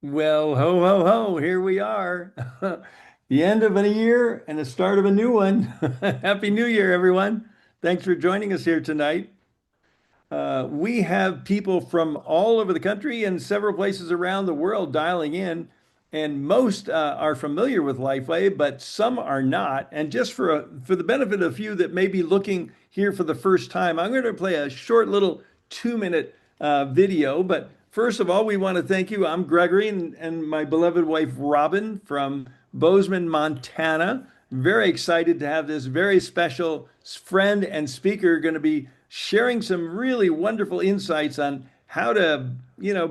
Well, ho, ho, ho, here we are. The end of a year and the start of a new one. Happy New Year, everyone. Thanks for joining us here tonight. We have people from all over the country and several places around the world dialing in, and most are familiar with LifeWave, but some are not. And just for the benefit of a few that may be looking here for the first time, I'm going to play a short little 2 minute video. But first of all, we want to thank you. I'm Gregory and my beloved wife Robin from Bozeman, Montana. Very excited to have this very special friend and speaker going to be sharing some really wonderful insights on how to,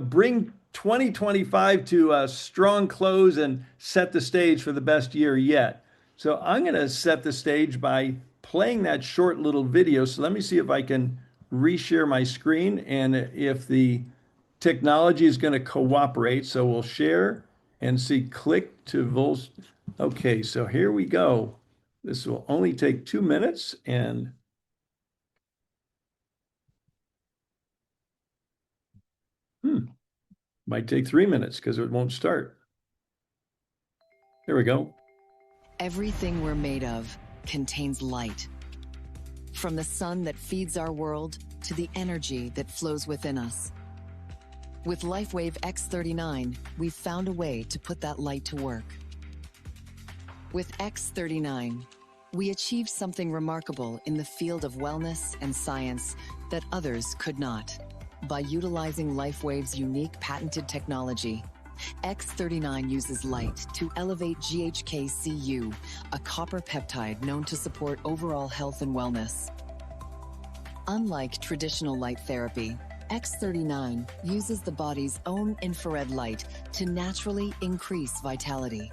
bring 2025 to a strong close and set the stage for the best year yet. So I'm going to set the stage by playing that short little video. So let me see if I can reshare my screen and if the technology is going to cooperate. So we'll share and see click to vol. Okay, so here we go. This will only take 2 minutes and might take 3 minutes because it won't start. There we go. Everything we're made of contains light. From the sun that feeds our world to the energy that flows within us. With LifeWave X39, we've found a way to put that light to work. With X39, we achieved something remarkable in the field of wellness and science that others could not. By utilizing LifeWave's unique patented technology, X39 uses light to elevate GHK-Cu, a copper peptide known to support overall health and wellness. Unlike traditional light therapy, X39 uses the body's own infrared light to naturally increase vitality.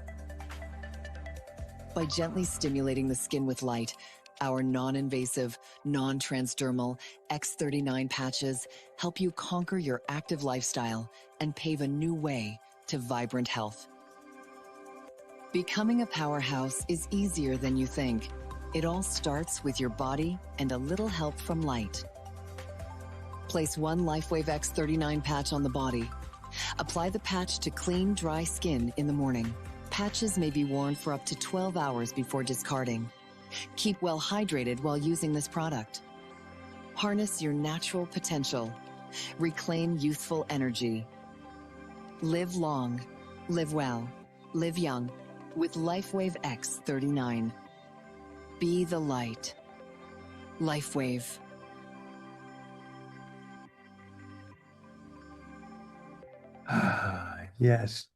By gently stimulating the skin with light, our non-invasive, non-transdermal X39 patches help you conquer your active lifestyle and pave a new way to vibrant health. Becoming a powerhouse is easier than you think. It all starts with your body and a little help from light. Place one LifeWave X39 patch on the body. Apply the patch to clean, dry skin in the morning. Patches may be worn for up to 12 hours before discarding. Keep well hydrated while using this product. Harness your natural potential. Reclaim youthful energy. Live long, live well, live young with LifeWave X39. Be the light. LifeWave. Yes.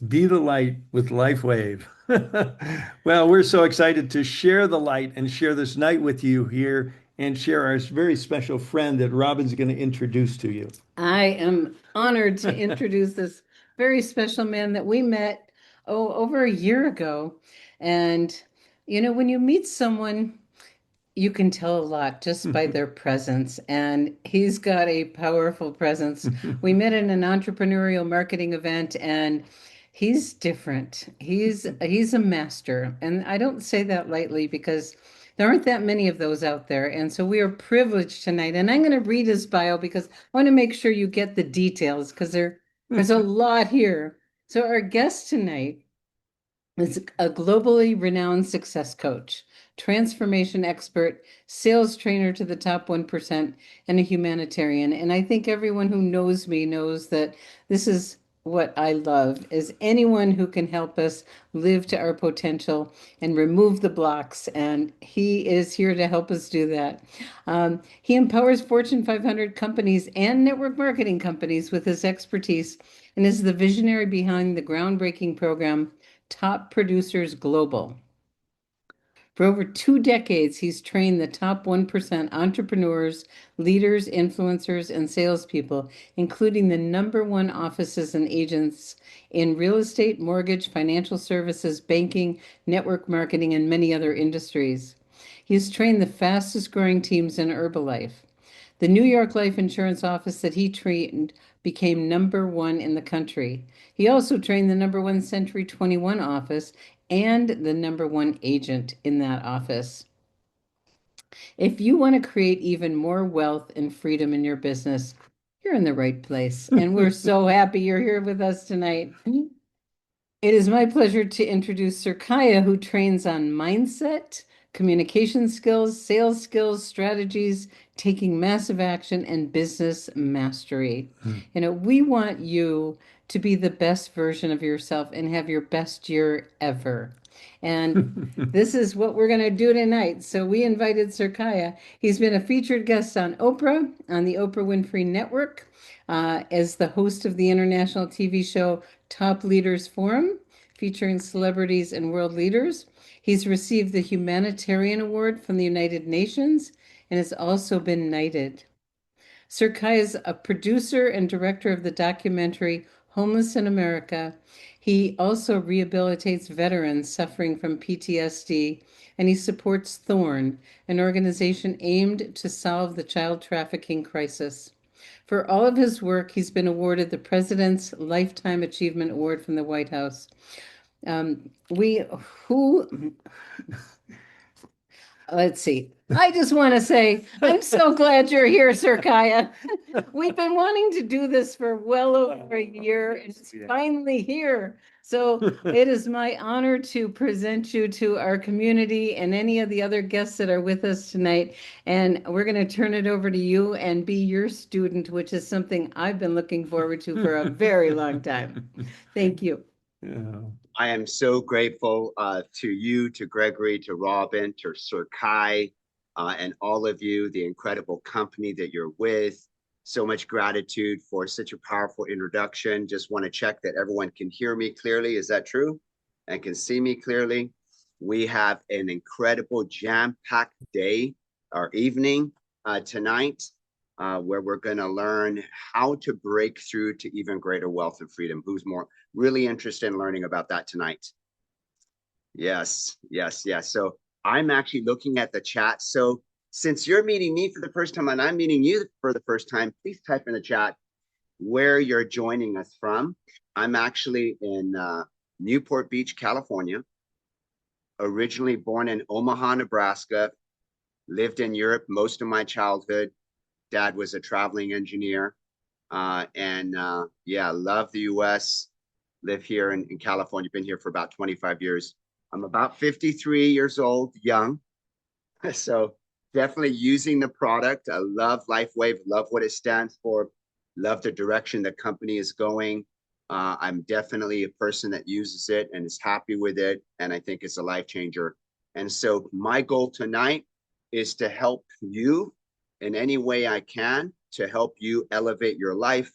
Be the light with LifeWave. Well, we're so excited to share the light and share this night with you here and share our very special friend that Robin's going to introduce to you. I am honored to introduce this very special man that we met over a year ago. And when you meet someone, you can tell a lot just by their presence. And he's got a powerful presence. We met in an entrepreneurial marketing event, and he's different. He's a master. And I don't say that lightly because there aren't that many of those out there. And so we are privileged tonight. And I'm going to read his bio because I want to make sure you get the details because there's a lot here. So our guest tonight is a globally renowned success coach, transformation expert, sales trainer to the top 1%, and a humanitarian. And I think everyone who knows me knows that this is what I love, is anyone who can help us live to our potential and remove the blocks. And he is here to help us do that. He empowers Fortune 500 companies and network marketing companies with his expertise and is the visionary behind the groundbreaking program Top Producers Global. For over 2 decades, he's trained the top 1% entrepreneurs, leaders, influencers, and salespeople, including the #1 offices and agents in real estate, mortgage, financial services, banking, network marketing, and many other industries. He's trained the fastest growing teams in Herbalife. The New York Life Insurance office that he trained became #1 in the country. He also trained the #1 Century 21 office and the #1 agent in that office. If you want to create even more wealth and freedom in your business, You're in the right place, and we're so happy you're here with us tonight. It is my pleasure to introduce Sir Kaya, who trains on mindset, communication skills, sales skills, strategies, taking massive action, and business mastery. We want you to be the best version of yourself and have your best year ever. And this is what we're going to do tonight. So we invited Sir Kaya. He's been a featured guest on Oprah, on the Oprah Winfrey Network, as the host of the international TV show Top Leaders Forum, featuring celebrities and world leaders. He's received the Humanitarian Award from the United Nations and has also been knighted. Sir Kai is a producer and director of the documentary Homeless in America. He also rehabilitates veterans suffering from PTSD, and he supports Thorn, an organization aimed to solve the child trafficking crisis. For all of his work, he's been awarded the President's Lifetime Achievement Award from the White House. We who Let's see. I just want to say, I'm so glad you're here, Sir Kaya. We've been wanting to do this for well over a year, and it's finally here. So it is my honor to present you to our community and any of the other guests that are with us tonight. And we're going to turn it over to you and be your student, which is something I've been looking forward to for a very long time. Thank you. Yeah. I am so grateful to you, to Gregory, to Robin, to Sir Kai, and all of you, the incredible company that you're with. So much gratitude for such a powerful introduction. Just want to check that everyone can hear me clearly. Is that true? And can see me clearly? We have an incredible jam-packed day or evening tonight, where we're going to learn how to break through to even greater wealth and freedom. Who's really interested in learning about that tonight? Yes. So I'm actually looking at the chat. So since you're meeting me for the first time and I'm meeting you for the first time, please type in the chat where you're joining us from. I'm actually in Newport Beach, California, originally born in Omaha, Nebraska, lived in Europe most of my childhood. Dad was a traveling engineer, and love the US, live here in California, been here for about 25 years. I'm about 53 years old, young. So definitely using the product. I love LifeWave, love what it stands for, love the direction the company is going. I'm definitely a person that uses it and is happy with it. And I think it's a life changer. And so my goal tonight is to help you in any way I can to help you elevate your life,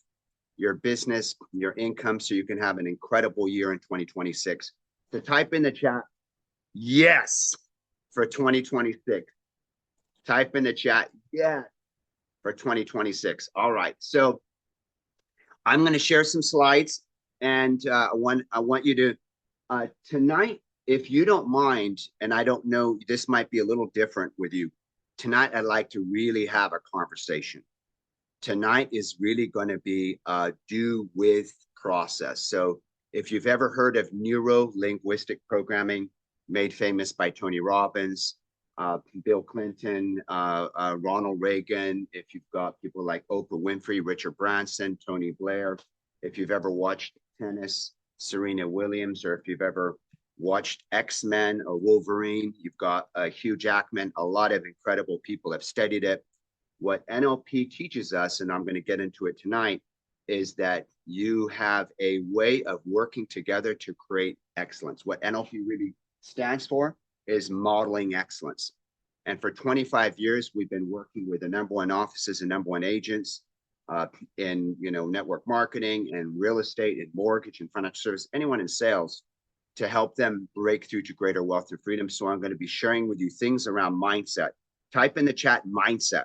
your business, your income, so you can have an incredible year in 2026. So type in the chat, yes, for 2026. Type in the chat, yes, for 2026. All right. So I'm going to share some slides, and I want you to tonight, if you don't mind, and I don't know, this might be a little different with you. Tonight, I'd like to really have a conversation. Tonight is really going to be a do with process. So if you've ever heard of neuro-linguistic programming, made famous by Tony Robbins, Bill Clinton, Ronald Reagan, if you've got people like Oprah Winfrey, Richard Branson, Tony Blair, if you've ever watched tennis, Serena Williams, or if you've ever watched X-Men or Wolverine, you've got Hugh Jackman, a lot of incredible people have studied it. What NLP teaches us, and I'm going to get into it tonight, is that you have a way of working together to create excellence. What NLP really stands for is modeling excellence. And for 25 years, we've been working with the #1 offices and #1 agents in network marketing and real estate and mortgage and financial service, anyone in sales, to help them break through to greater wealth and freedom. So I'm going to be sharing with you things around mindset. Type in the chat mindset.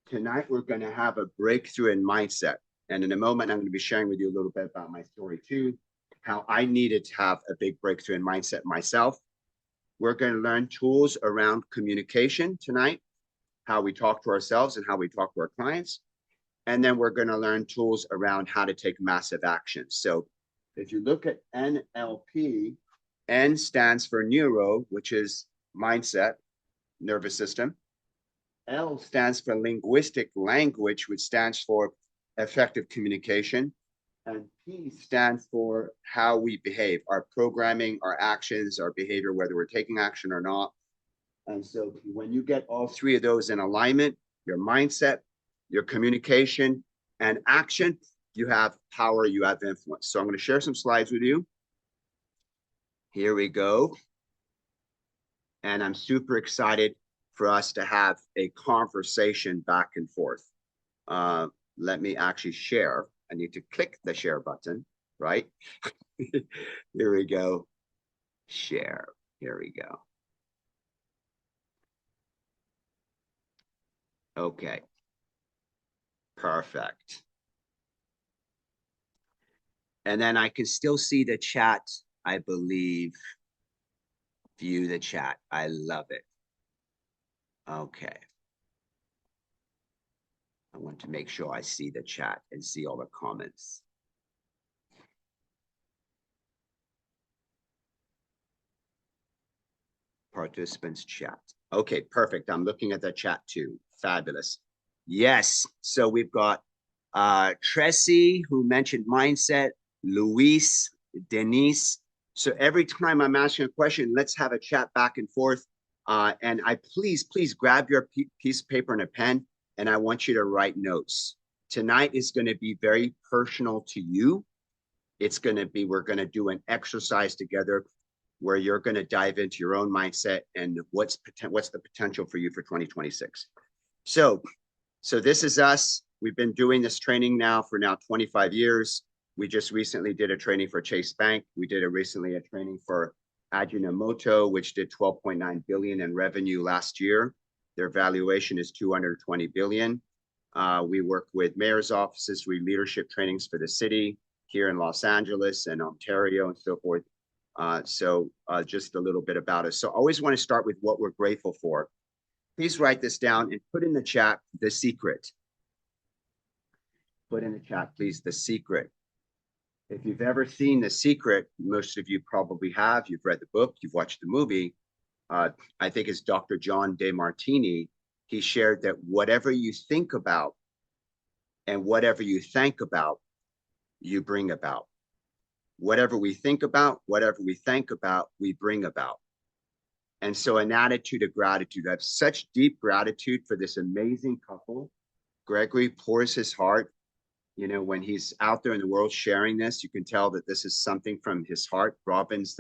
Tonight, we're going to have a breakthrough in mindset. And in a moment, I'm going to be sharing with you a little bit about my story too, how I needed to have a big breakthrough in mindset myself. We're going to learn tools around communication tonight, how we talk to ourselves and how we talk to our clients. And then we're going to learn tools around how to take massive action. So if you look at NLP, N stands for neuro, which is mindset, nervous system. L stands for linguistic, language, which stands for effective communication. And P stands for how we behave, our programming, our actions, our behavior, whether we're taking action or not. And so when you get all three of those in alignment, your mindset, your communication, and action, you have power, you have influence. So I'm going to share some slides with you. Here we go. And I'm super excited for us to have a conversation back and forth. Let me actually share. I need to click the share button, right? Here we go. Share. Here we go. Okay. Perfect. And then I can still see the chat, I believe. View the chat. I love it. Okay. I want to make sure I see the chat and see all the comments. Participants chat. Okay, perfect. I'm looking at the chat too. Fabulous. Yes. So we've got Tracy, who mentioned mindset, Luis, Denise. So every time I'm asking a question, let's have a chat back and forth. And please grab your piece of paper and a pen, and I want you to write notes. Tonight is going to be very personal to you. We're going to do an exercise together where you're going to dive into your own mindset and what's the potential for you for 2026. So this is us. We've been doing this training now for 25 years. We just recently did a training for Chase Bank. We did recently a training for Ajinomoto, which did 12.9 billion in revenue last year. Their valuation is 220 billion. We work with mayor's offices, leadership trainings for the city here in Los Angeles and Ontario and so forth. Just a little bit about us. So I always want to start with what we're grateful for. Please write this down and put in the chat the secret. Put in the chat, please, the secret. If you've ever seen The Secret, most of you probably have. You've read the book, you've watched the movie. I think it's Dr. John DeMartini. He shared that whatever you think about and whatever you think about, you bring about. Whatever we think about, whatever we think about, we bring about. And so an attitude of gratitude. I have such deep gratitude for this amazing couple. Gregory pours his heart. You know, when he's out there in the world sharing this, you can tell that this is something from his heart. Robin's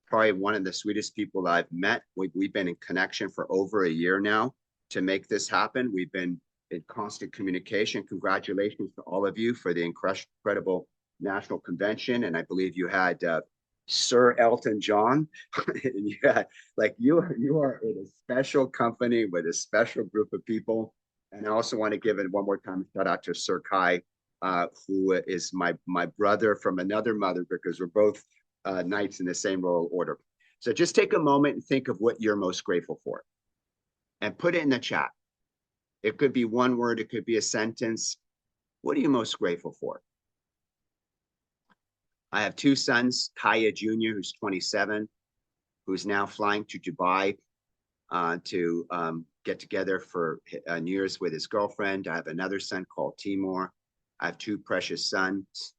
probably one of the sweetest people I've met. We've been in connection for over a year now to make this happen. We've been in constant communication. Congratulations to all of you for the incredible National Convention. And I believe you had Sir Elton John. And you had, you are in a special company with a special group of people. And I also want to give it one more time shout out to Sir Kai, who is my brother from another mother, because we're both knights in the same royal order. So just take a moment and think of what you're most grateful for and put it in the chat. It could be one word, it could be a sentence. What are you most grateful for? I have two sons, Kaya Jr., who's 27, who's now flying to Dubai to get together for New Year's with his girlfriend. I have another son called Timur. I have two precious sons.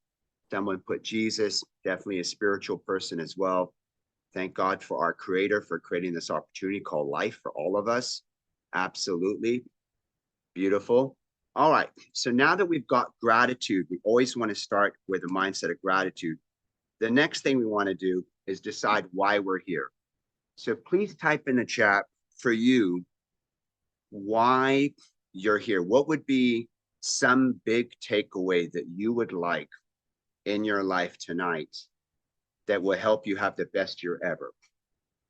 Someone put Jesus, definitely a spiritual person as well. Thank God for our creator for creating this opportunity called life for all of us. Absolutely. Beautiful. All right. So now that we've got gratitude, we always want to start with a mindset of gratitude. The next thing we want to do is decide why we're here. So please type in the chat for you why you're here. What would be some big takeaway that you would like in your life tonight that will help you have the best year ever?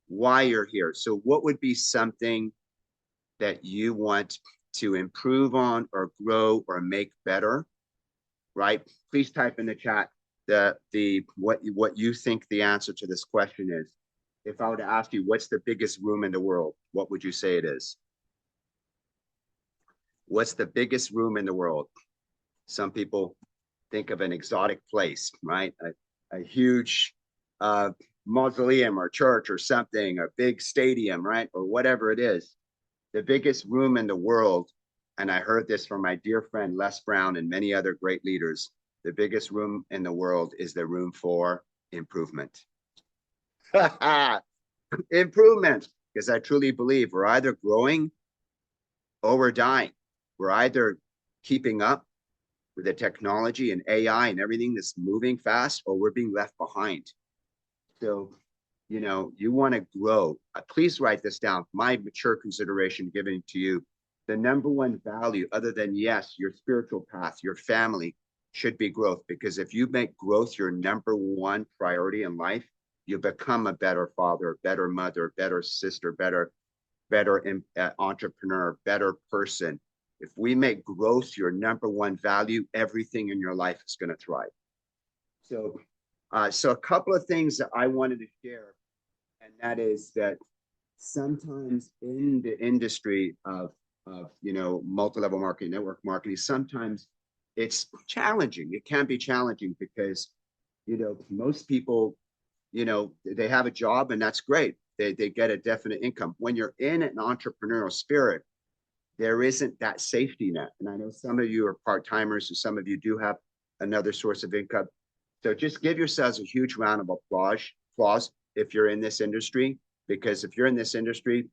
Why you're here. So what would be something that you want to improve on or grow or make better, right? Please type in the chat what you think the answer to this question is. If I were to ask you, what's the biggest room in the world? What would you say it is? What's the biggest room in the world? Some people think of an exotic place, right? A huge mausoleum or church or something, a big stadium, right? Or whatever it is. The biggest room in the world and I heard this from my dear friend Les Brown and many other great leaders, the biggest room in the world is the room for improvement. Improvement, because I truly believe we're either growing or we're dying. We're either keeping up with the technology and AI and everything that's moving fast, or we're being left behind. So, you want to grow. Please write this down. My mature consideration given to you. The number one value, other than, yes, your spiritual path, your family, should be growth. Because if you make growth your number one priority in life, you become a better father, better mother, better sister, better entrepreneur, better person. If we make growth your number one value, everything in your life is going to thrive. So a couple of things that I wanted to share, and that is that sometimes in the industry of multi-level marketing, network marketing, sometimes it's challenging. It can be challenging because most people, they have a job, and that's great. They get a definite income. When you're in an entrepreneurial spirit, there isn't that safety net. And I know some of you are part-timers, and some of you do have another source of income. So just give yourselves a huge round of applause if you're in this industry, because if you're in this industry,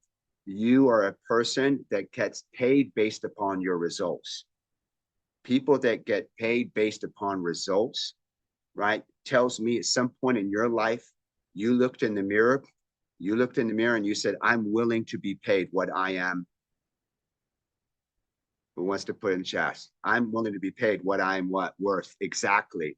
you are a person that gets paid based upon your results. People that get paid based upon results, right, tells me at some point in your life, you looked in the mirror and you said, I'm willing to be paid what I am. Who wants to put in chat? I'm willing to be paid what I'm worth. Exactly.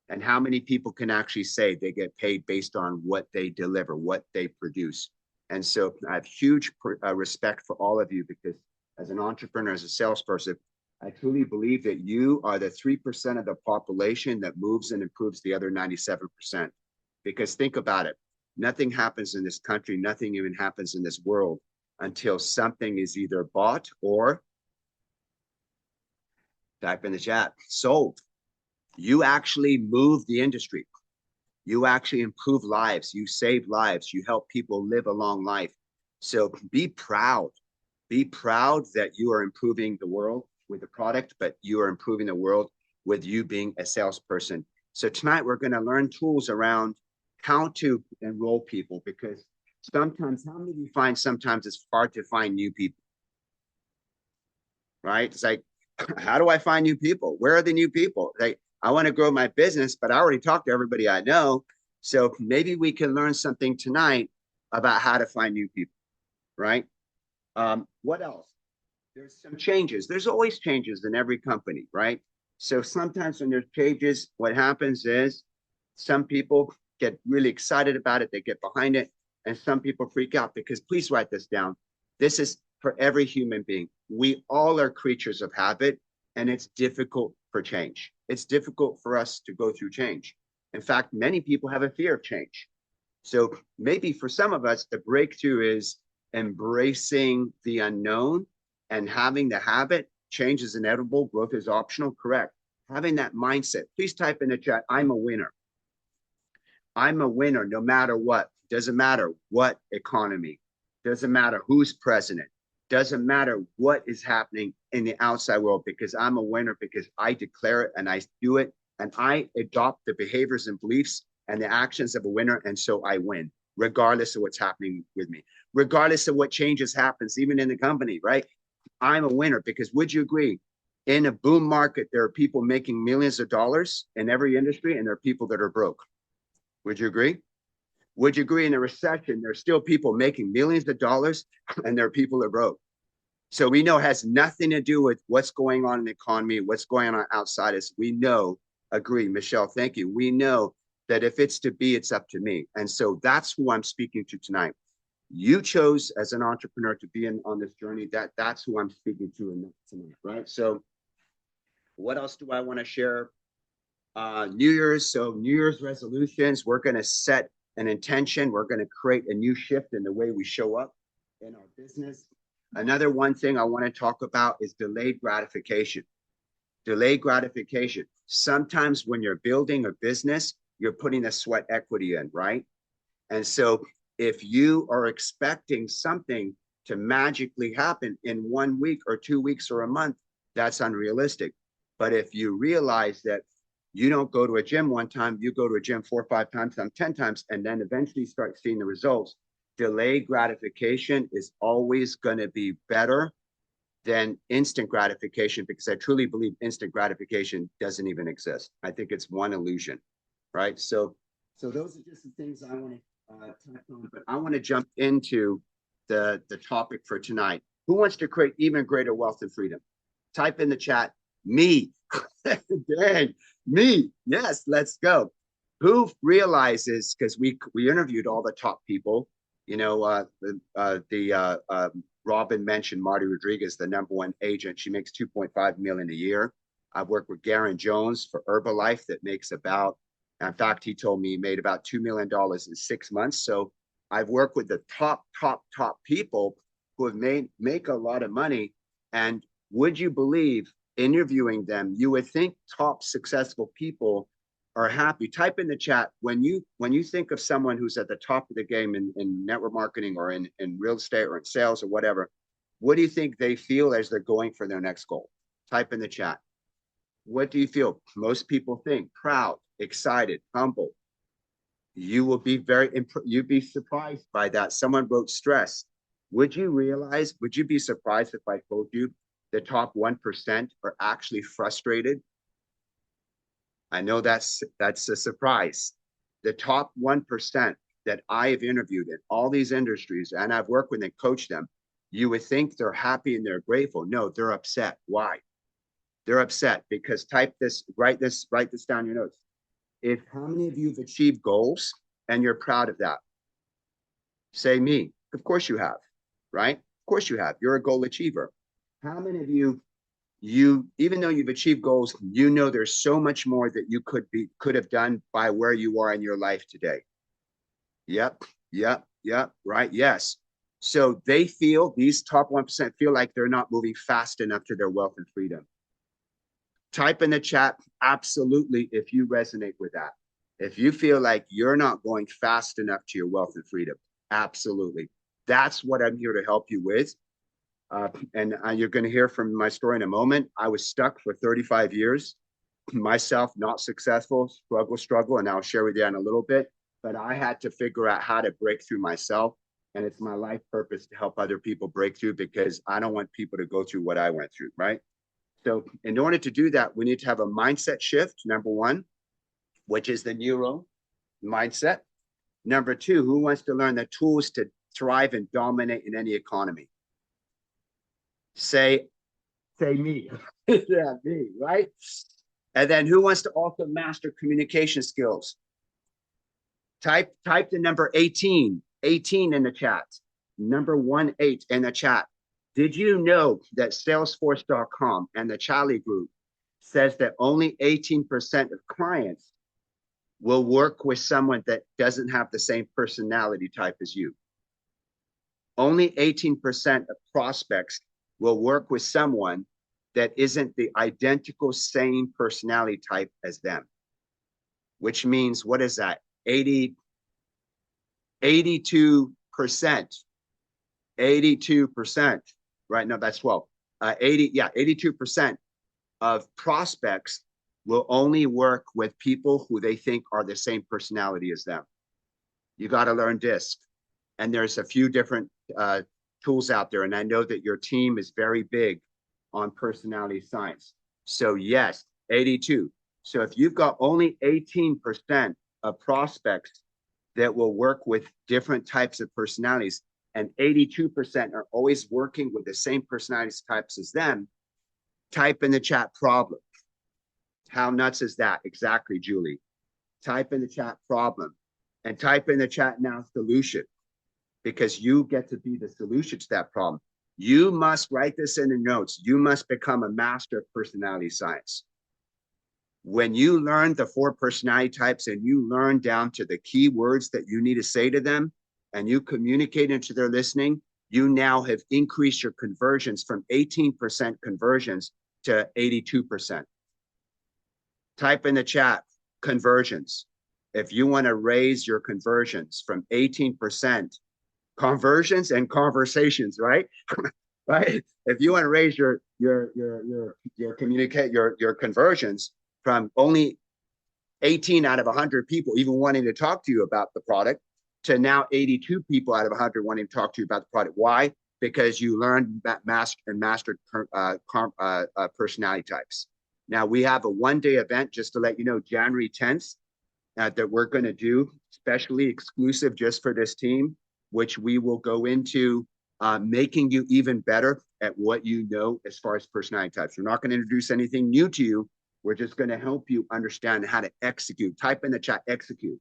And how many people can actually say they get paid based on what they deliver, what they produce? And so I have huge respect for all of you, because as an entrepreneur, as a salesperson, I truly believe that you are the 3% of the population that moves and improves the other 97%. Because think about it. Nothing happens in this country, nothing even happens in this world until something is either bought or, type in the chat, sold. You actually move the industry. You actually improve lives. You save lives. You help people live a long life. So be proud. Be proud that you are improving the world with the product, but you are improving the world with you being a salesperson. So tonight we're going to learn tools around how to enroll people, because sometimes, how many of you find sometimes it's hard to find new people, right? It's like, how do I find new people? Where are the new people? Like, I want to grow my business, but I already talked to everybody I know. So maybe we can learn something tonight about how to find new people, right? What else? There's some changes. There's always changes in every company, right? So sometimes when there's changes, what happens is some people get really excited about it. They get behind it. And some people freak out, because please write this down. This is for every human being. We all are creatures of habit, and it's difficult for change. It's difficult for us to go through change. In fact, many people have a fear of change. So maybe for some of us, the breakthrough is embracing the unknown and having the habit. Change is inevitable, growth is optional, correct. Having that mindset. Please type in the chat, I'm a winner. I'm a winner no matter what. Doesn't matter what economy. Doesn't matter who's president. Doesn't matter what is happening in the outside world, because I'm a winner, because I declare it and I do it, and I adopt the behaviors and beliefs and the actions of a winner, and so I win, regardless of what's happening with me, regardless of what changes happens, even in the company, right? I'm a winner, because would you agree? In a boom market, there are people making millions of dollars in every industry, and there are people that are broke. Would you agree? Would you agree in a recession, there's still people making millions of dollars and there are people that are broke? So we know it has nothing to do with what's going on in the economy, what's going on outside us. We know, agree, Michelle, thank you. We know that if it's to be, it's up to me. And so that's who I'm speaking to tonight. You chose as an entrepreneur to be on this journey. That's who I'm speaking to tonight, right? So what else do I want to share? New Year's. So New Year's resolutions, we're going to set an intention. We're going to create a new shift in the way we show up in our business. Another one thing I want to talk about is delayed gratification. Delayed gratification. Sometimes when you're building a business, you're putting a sweat equity in, right? And so if you are expecting something to magically happen in 1 week or 2 weeks or a month, that's unrealistic. But if you realize that you don't go to a gym one time, you go to a gym 4 or 5 times, 10 times, and then eventually start seeing the results, delayed gratification is always going to be better than instant gratification, because I truly believe instant gratification doesn't even exist. I think it's one illusion, right? So those are just the things I want to touch on, but I want to jump into the topic for tonight. Who wants to create even greater wealth and freedom? Type in the chat, me. Dang, me. Yes, let's go. Who realizes, because we interviewed all the top people, you know, Robin mentioned Marty Rodriguez, the #1 agent. She makes 2.5 million a year. I've worked with Garen Jones for Herbalife that makes about, in fact, he told me he made about $2 million in 6 months. So I've worked with the top people who have make a lot of money. And would you believe, interviewing them, you would think top successful people are happy. Type in the chat, when you think of someone who's at the top of the game in network marketing or in real estate or in sales or whatever, what do you think they feel as they're going for their next goal? Type in the chat. What do you feel? Most people think proud, excited, humble. You will be you'd be surprised by that. Someone wrote stress. Would you be surprised if I told you the top 1% are actually frustrated? I know that's a surprise. The top 1% that I have interviewed in all these industries, and I've worked with and coached them, you would think they're happy and they're grateful. No, they're upset. Why? They're upset because write this down your notes. If how many of you have achieved goals and you're proud of that? Say me. Of course you have, right? Of course you have. You're a goal achiever. How many of you, even though you've achieved goals, you know there's so much more that you could have done by where you are in your life today? Yep, right, yes. So these top 1% feel like they're not moving fast enough to their wealth and freedom. Type in the chat, absolutely, if you resonate with that. If you feel like you're not going fast enough to your wealth and freedom, absolutely. That's what I'm here to help you with. And you're going to hear from my story in a moment. I was stuck for 35 years, myself not successful, struggle, and I'll share with you in a little bit. But I had to figure out how to break through myself. And it's my life purpose to help other people break through, because I don't want people to go through what I went through, right? So in order to do that, we need to have a mindset shift, #1, which is the neuro mindset. #2, who wants to learn the tools to thrive and dominate in any economy? Say me. Yeah, me, right? And then who wants to also master communication skills? Type the number 18 in the chat. Number 18 in the chat. Did you know that Salesforce.com and the Charlie Group says that only 18% of clients will work with someone that doesn't have the same personality type as you? Only 18% of prospects will work with someone that isn't the identical same personality type as them. Which means, what is that? 82%. 82%. Right? No, that's 12. 82% of prospects will only work with people who they think are the same personality as them. You got to learn DISC. And there's a few different tools out there. And I know that your team is very big on personality science. So yes, 82. So if you've got only 18% of prospects that will work with different types of personalities, and 82% are always working with the same personality types as them, type in the chat problem. How nuts is that? Exactly, Julie. Type in the chat problem, and type in the chat now solution, because you get to be the solution to that problem. You must write this in the notes. You must become a master of personality science. When you learn the 4 personality types and you learn down to the key words that you need to say to them, and you communicate into their listening, you now have increased your conversions from 18% conversions to 82%. Type in the chat, conversions. If you want to raise your conversions from 18% conversions and conversations, right? Right. If you want to raise your communicate your conversions from only 18 out of 100 people even wanting to talk to you about the product to now 82 people out of 100 wanting to talk to you about the product. Why? Because you learned that mastered personality types. Now we have a 1-day event, just to let you know, January 10th, that we're going to do specially exclusive just for this team, which we will go into making you even better at what you know as far as personality types. We're not going to introduce anything new to you. We're just going to help you understand how to execute. Type in the chat, execute.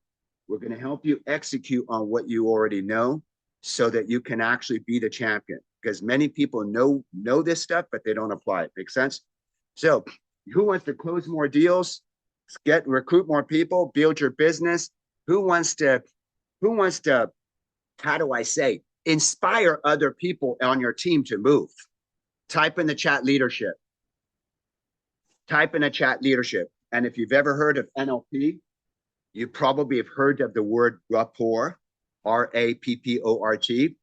We're going to help you execute on what you already know so that you can actually be the champion. Because many people know this stuff, but they don't apply it. Make sense? So who wants to close more deals, recruit more people, build your business? Who wants to, how do I say, inspire other people on your team to move? Type in the chat leadership. Type in a chat leadership. And if you've ever heard of NLP, you probably have heard of the word rapport, RAPPORT.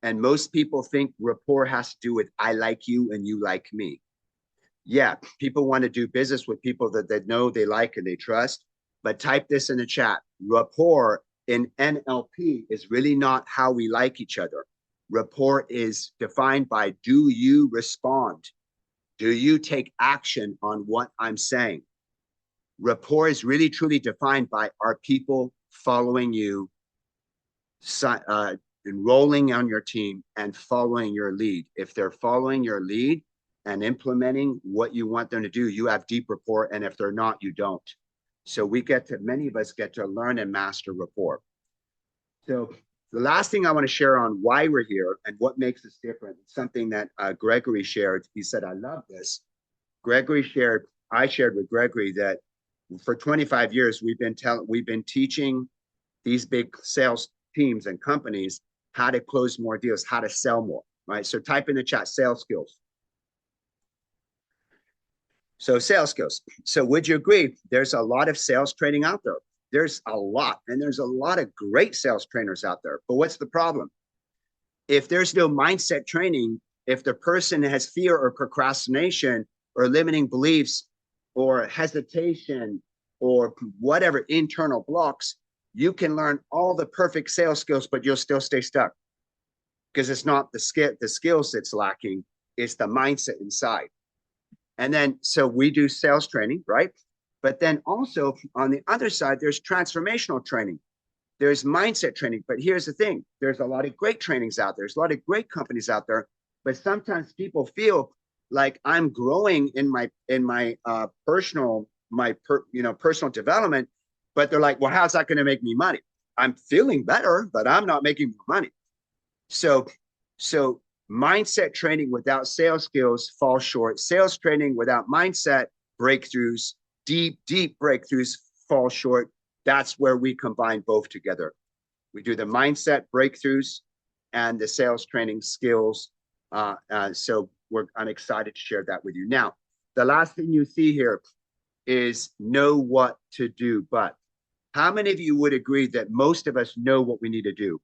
And most people think rapport has to do with I like you and you like me. Yeah, people want to do business with people that they know, they like, and they trust. But type this in the chat. Rapport in NLP is really not how we like each other. Rapport is defined by, do you respond? Do you take action on what I'm saying? Rapport is really truly defined by, are people following you, enrolling on your team and following your lead? If they're following your lead and implementing what you want them to do, you have deep rapport. And if they're not, you don't. So many of us get to learn and master rapport. So the last thing I want to share on why we're here and what makes us different, something that Gregory shared. He said, I love this. I shared with Gregory that for 25 years, we've been teaching these big sales teams and companies how to close more deals, how to sell more, right? So type in the chat, sales skills. So sales skills. So would you agree there's a lot of sales training out there? There's a lot, and there's a lot of great sales trainers out there. But what's the problem? If there's no mindset training, if the person has fear or procrastination or limiting beliefs or hesitation or whatever internal blocks, you can learn all the perfect sales skills, but you'll still stay stuck because it's not the skills that's lacking, it's the mindset inside. And then, so we do sales training, right? But then also on the other side, there's transformational training. There's mindset training. But here's the thing. There's a lot of great trainings out there. There's a lot of great companies out there. But sometimes people feel like I'm growing in my personal development. But they're like, well, how's that going to make me money? I'm feeling better, but I'm not making more money. So mindset training without sales skills falls short. Sales training without mindset breakthroughs, deep breakthroughs fall short. That's where we combine both together. We do the mindset breakthroughs and the sales training skills. So I'm excited to share that with you. Now, the last thing you see here is know what to do. But how many of you would agree that most of us know what we need to do?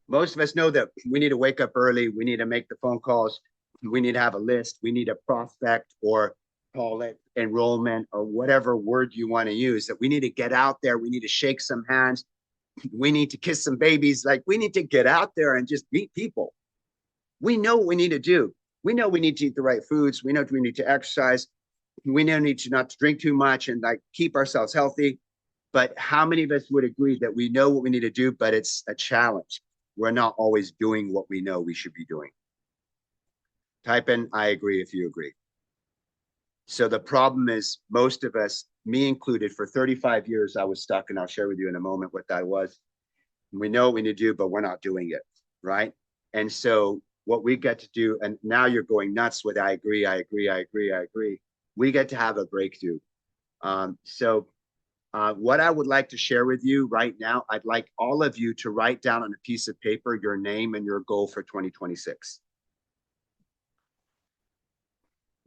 Most of us know that we need to wake up early. We need to make the phone calls. We need to have a list. We need a prospect, or call it enrollment, or whatever word you want to use, that we need to get out there. We need to shake some hands. We need to kiss some babies. Like, we need to get out there and just meet people. We know what we need to do. We know we need to eat the right foods. We know we need to exercise. We know we need to not to drink too much and like keep ourselves healthy. But how many of us would agree that we know what we need to do, but it's a challenge? We're not always doing what we know we should be doing. Type in, I agree, if you agree. So the problem is, most of us, me included, for 35 years, I was stuck, and I'll share with you in a moment what that was. We know what we need to do, but we're not doing it, right? And so what we get to do, and now you're going nuts with I agree. We get to have a breakthrough. What I would like to share with you right now, I'd like all of you to write down on a piece of paper your name and your goal for 2026.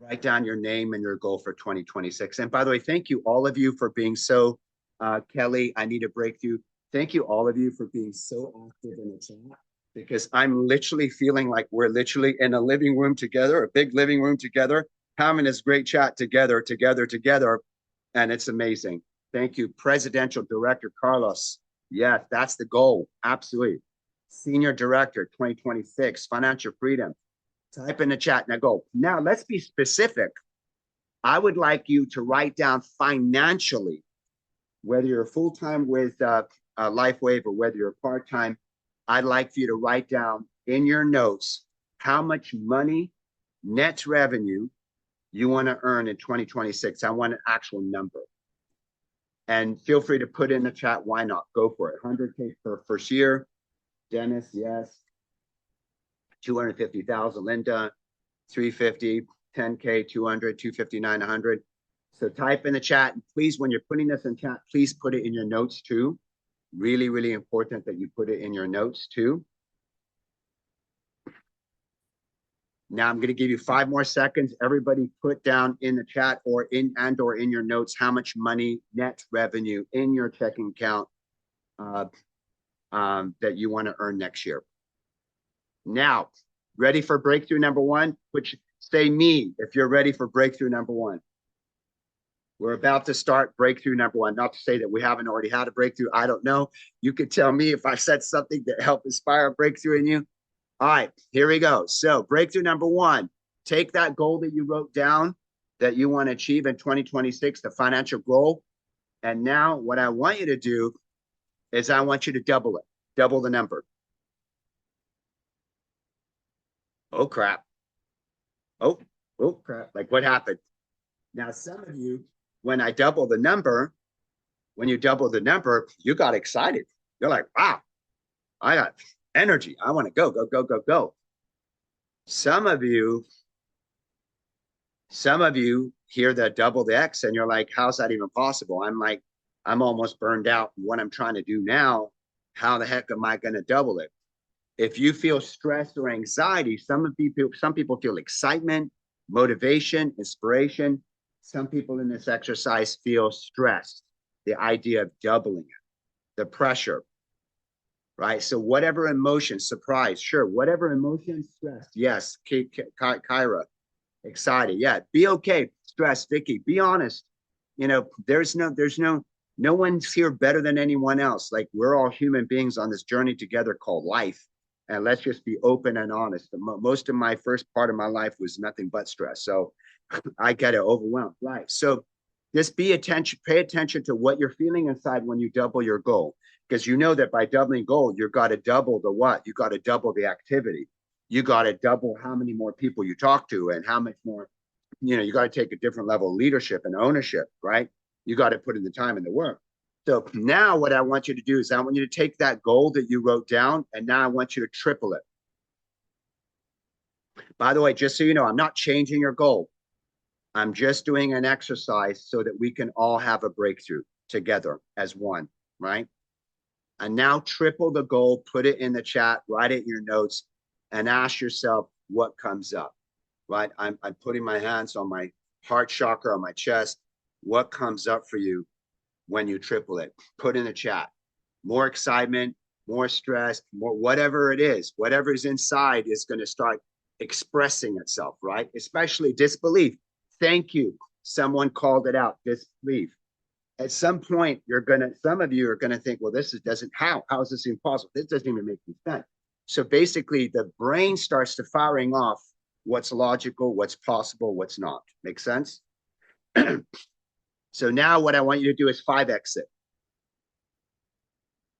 Write down your name and your goal for 2026. And by the way, thank you all of you for being so, Kelly, I need a breakthrough. Thank you, all of you, for being so active in the chat, because I'm literally feeling like we're literally in a living room together, a big living room together, having this great chat together, and it's amazing. Thank you, Presidential Director Carlos. Yes, that's the goal. Absolutely. Senior Director 2026, Financial Freedom. Type in the chat and I go. Now, let's be specific. I would like you to write down financially, whether you're full-time with LifeWave or whether you're part-time. I'd like for you to write down in your notes how much money, net revenue, you want to earn in 2026. I want an actual number. And feel free to put in the chat, why not? Go for it. 100K per first year. Dennis, yes. 250,000, Linda, 350, 10K, 200, 259, 100. So type in the chat, and please, when you're putting this in chat, please put it in your notes too. Really, really important that you put it in your notes too. Now I'm going to give you 5 more seconds. Everybody put down in the chat or in your notes how much money, net revenue in your checking account that you want to earn next year. Now, ready for breakthrough number 1? Which say me if you're ready for breakthrough number 1. We're about to start breakthrough number 1. Not to say that we haven't already had a breakthrough. I don't know. You could tell me if I said something that helped inspire a breakthrough in you. All right, here we go. So breakthrough number 1, take that goal that you wrote down that you want to achieve in 2026, the financial goal. And now what I want you to do is I want you to double it, double the number. Oh, crap. Oh, crap. Like what happened? Now, some of you, when I double the number, when you double the number, you got excited. You're like, wow, I got energy. I want to go, go, go, go, go. Some of you hear the double the X and you're like, how's that even possible? I'm like, I'm almost burned out. What I'm trying to do now, how the heck am I going to double it? If you feel stress or anxiety, some people feel excitement, motivation, inspiration. Some people in this exercise feel stressed, the idea of doubling it, the pressure, right? So whatever emotion, surprise, sure. Whatever emotion, stress, yes. Kyra, excited, yeah. Be okay, stress, Vicky, be honest. You know, there's no one's here better than anyone else. Like we're all human beings on this journey together called life. And let's just be open and honest. Most of my first part of my life was nothing but stress. So I get it, overwhelmed, right? So just pay attention to what you're feeling inside when you double your goal. Because you know that by doubling goal, you've got to double the what? You got to double the activity. You got to double how many more people you talk to and how much more, you got to take a different level of leadership and ownership, right? You got to put in the time and the work. So now what I want you to do is I want you to take that goal that you wrote down and now I want you to triple it. By the way, just so you know, I'm not changing your goal. I'm just doing an exercise so that we can all have a breakthrough together as one, right? And now triple the goal, put it in the chat, write it in your notes, and ask yourself what comes up, right? I'm putting my hands on my heart chakra, on my chest. What comes up for you when you triple it? Put in the chat. More excitement, more stress, more whatever it is, whatever is inside is going to start expressing itself, right? Especially disbelief. Thank you. Someone called it out, disbelief. At some point, some of you are gonna think, well, how is this impossible? This doesn't even make any sense. So basically, the brain starts to firing off what's logical, what's possible, what's not. Make sense? So now what I want you to do is 5x it.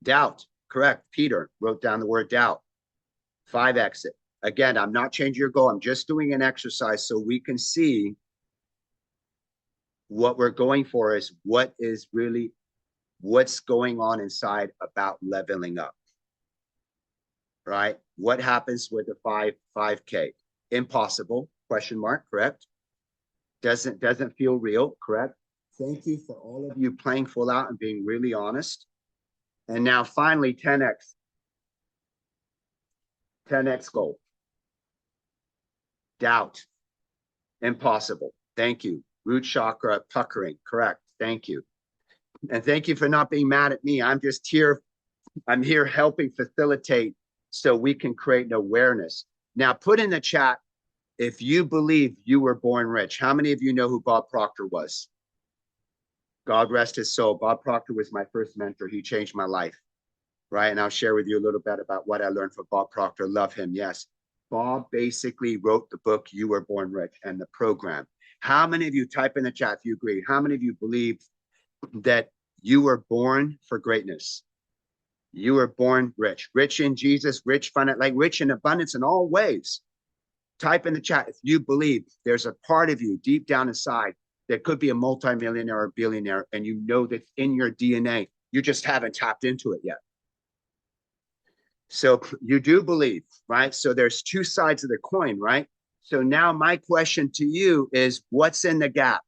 Doubt, correct. Peter wrote down the word doubt. 5x it. Again, I'm not changing your goal. I'm just doing an exercise so we can see what we're going for is what's going on inside about leveling up, right? What happens with the 5K? Impossible, question mark, correct? Doesn't feel real, correct? Thank you for all of you playing full out and being really honest. And now finally, 10x. 10x goal. Doubt. Impossible. Thank you. Root chakra puckering. Correct. Thank you. And thank you for not being mad at me. I'm just here I'm here helping facilitate so we can create an awareness. Now, put in the chat if you believe you were born rich. How many of you know who Bob Proctor was? God rest his soul. Bob Proctor was my first mentor. He changed my life, right? And I'll share with you a little bit about what I learned from Bob Proctor. Love him, yes. Bob basically wrote the book, You Were Born Rich, and the program. How many of you, type in the chat if you agree, how many of you believe that you were born for greatness? You were born rich, rich in Jesus, rich, like rich in abundance in all ways. Type in the chat if you believe there's a part of you deep down inside that could be a multimillionaire or billionaire, and you know that's in your DNA. You just haven't tapped into it yet. So you do believe, right? So there's two sides of the coin, right? So now my question to you is, what's in the gap?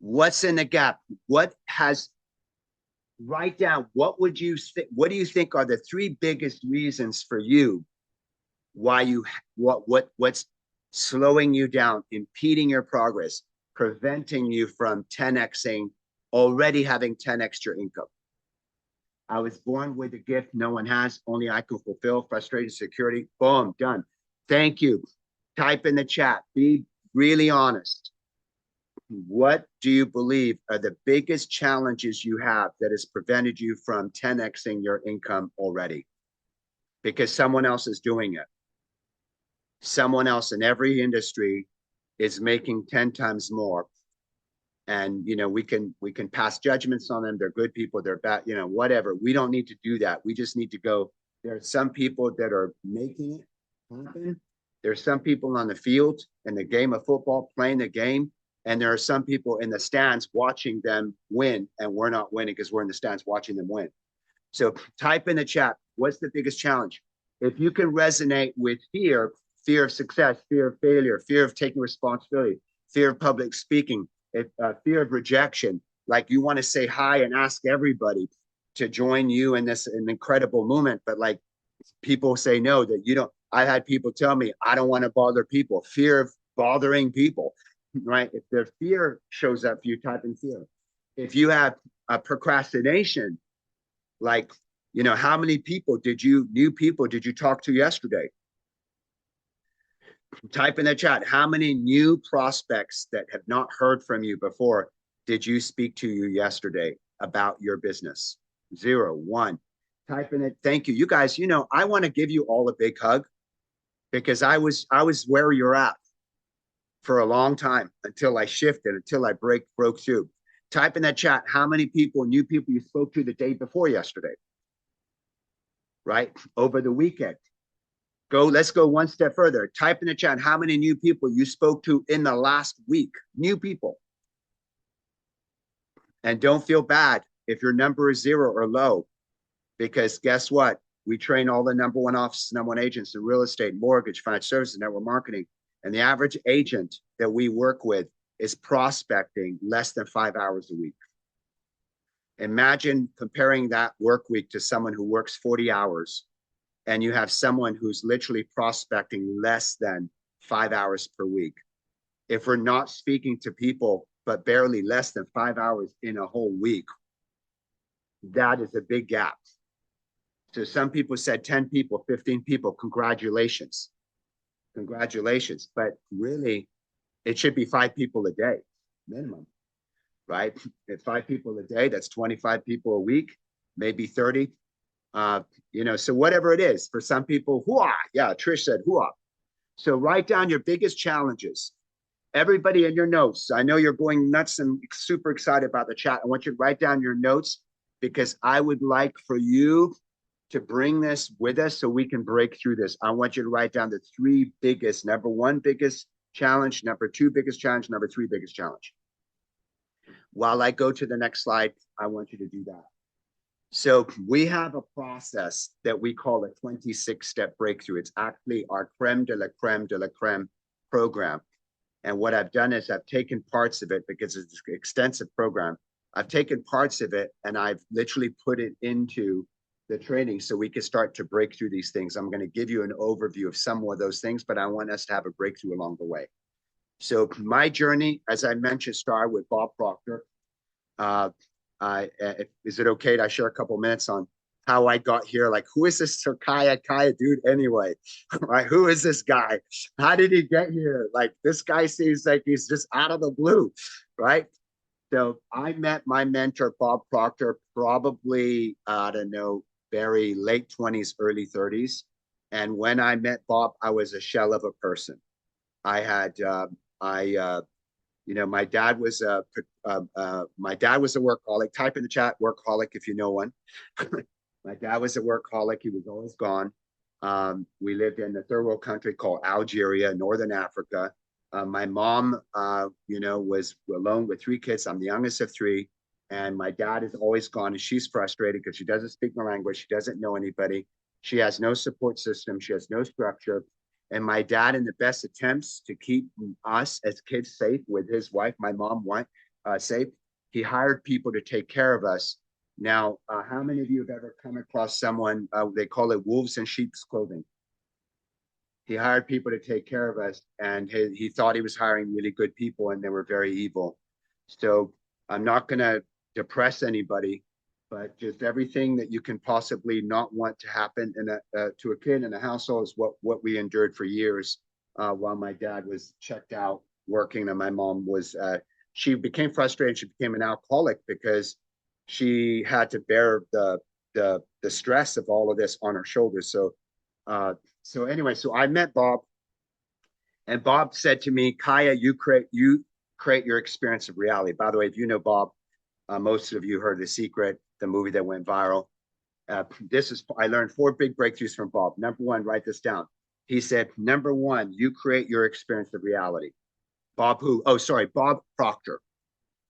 What's in the gap? What has, write down, what do you think are the three biggest reasons for you why you, what's slowing you down, impeding your progress, preventing you from 10xing, already having 10x your income? I was born with a gift no one has, only I can fulfill. Frustrated, security, boom, done. Thank you. Type in the chat. Be really honest. What do you believe are the biggest challenges you have that has prevented you from 10xing your income already? Because someone else is doing it. Someone else in every industry is making 10 times more. And we can pass judgments on them. They're good people, they're bad, whatever. We don't need to do that. We just need to go. There are some people that are making it happen. There's some people on the field in the game of football playing the game, and there are some people in the stands watching them win, and we're not winning because we're in the stands watching them win. So type in the chat, what's the biggest challenge? If you can resonate with fear of success, fear of failure, fear of taking responsibility, fear of public speaking, fear of rejection, like you want to say hi and ask everybody to join you in this an incredible movement, but like people say no, that you don't. I had people tell me, I don't want to bother people. Fear of bothering people, right? If their fear shows up, you type in fear. If you have a procrastination, like, how many new people did you talk to yesterday? Type in the chat, how many new prospects that have not heard from you before did you speak to you yesterday about your business? 0, 1. Type in it. Thank you. You guys, I want to give you all a big hug because I was where you're at for a long time until I shifted, until I broke through. Type in that chat, how many new people you spoke to the day before yesterday, right? Over the weekend. Let's go one step further. Type in the chat how many new people you spoke to in the last week. New people. And don't feel bad if your number is 0 or low, because guess what? We train all the number one offices, number one agents in real estate, mortgage, financial services, network marketing. And the average agent that we work with is prospecting less than 5 hours a week. Imagine comparing that work week to someone who works 40 hours. And you have someone who's literally prospecting less than 5 hours per week. If we're not speaking to people, but barely less than 5 hours in a whole week, that is a big gap. So some people said 10 people, 15 people, congratulations. Congratulations. But really, it should be 5 people a day, minimum, right? At 5 people a day, that's 25 people a week, maybe 30. So whatever it is, for some people, hooah, yeah, Trish said hooah. So write down your biggest challenges. Everybody in your notes, I know you're going nuts and super excited about the chat. I want you to write down your notes because I would like for you to bring this with us so we can break through this. I want you to write down the 3 biggest, number 1 biggest challenge, number 2 biggest challenge, number 3 biggest challenge. While I go to the next slide, I want you to do that. So we have a process that we call a 26-step breakthrough. It's actually our creme de la creme de la creme program. And what I've done is I've taken parts of it because it's an extensive program. I've taken parts of it and I've literally put it into the training so we can start to break through these things. I'm going to give you an overview of some of those things, but I want us to have a breakthrough along the way. So my journey, as I mentioned, started with Bob Proctor. Is it okay to share a couple minutes on how I got here? Like, who is this Kaya dude anyway? Right? Who is this guy? How did he get here? Like, this guy seems like he's just out of the blue, right? So I met my mentor, Bob Proctor, probably, I don't know, very late 20s, early 30s. And when I met Bob, I was a shell of a person. I had, I, my dad was my dad was a workaholic. Type in the chat, workaholic, if you know one. My dad was a workaholic. He was always gone. We lived in a third world country called Algeria, Northern Africa. My mom, was alone with three kids. I'm the youngest of three. And my dad is always gone, and she's frustrated because she doesn't speak my language. She doesn't know anybody. She has no support system. She has no structure. And my dad, in the best attempts to keep us as kids safe with his wife, my mom, safe, he hired people to take care of us. Now, how many of you have ever come across someone, they call it wolves in sheep's clothing? He hired people to take care of us, and he thought he was hiring really good people, and they were very evil. So I'm not going to depress anybody, but just everything that you can possibly not want to happen to a kid in a household is what we endured for years while my dad was checked out working, and my mom was she became frustrated. She became an alcoholic because she had to bear the stress of all of this on her shoulders. So anyway, so I met Bob, and Bob said to me, Kaya, you create your experience of reality. By the way, if you know Bob, most of you heard The Secret, the movie that went viral. I learned 4 big breakthroughs from Bob. Number one, write this down. He said, number one, you create your experience of reality. Bob who? Oh, sorry, Bob Proctor,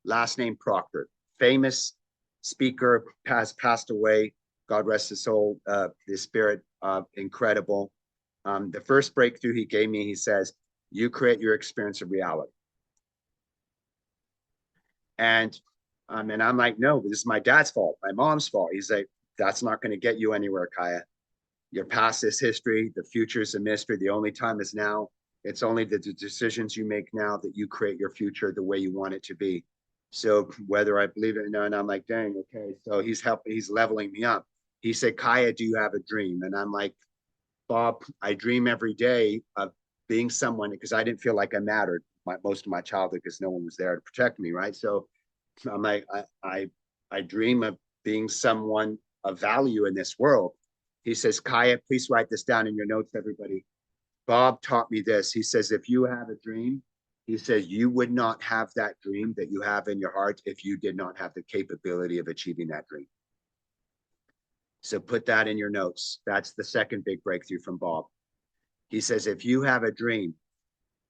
last name Proctor, famous speaker, has passed away. God rest his soul, his spirit, incredible. The first breakthrough he gave me, he says, you create your experience of reality. And I'm like, no, this is my dad's fault, my mom's fault. He's like, that's not going to get you anywhere, Kaya. Your past is history. The future is a mystery. The only time is now. It's only the decisions you make now that you create your future the way you want it to be. So whether I believe it or not, and I'm like, dang, okay. So he's leveling me up. He said, Kaya, do you have a dream? And I'm like, Bob, I dream every day of being someone, because I didn't feel like I mattered most of my childhood because no one was there to protect me, right? So I'm like, I dream of being someone of value in this world. He says, Kaya, please write this down in your notes, everybody. Bob taught me this. He says, if you have a dream, he says, you would not have that dream that you have in your heart if you did not have the capability of achieving that dream. So put that in your notes. That's the second big breakthrough from Bob. He says, if you have a dream,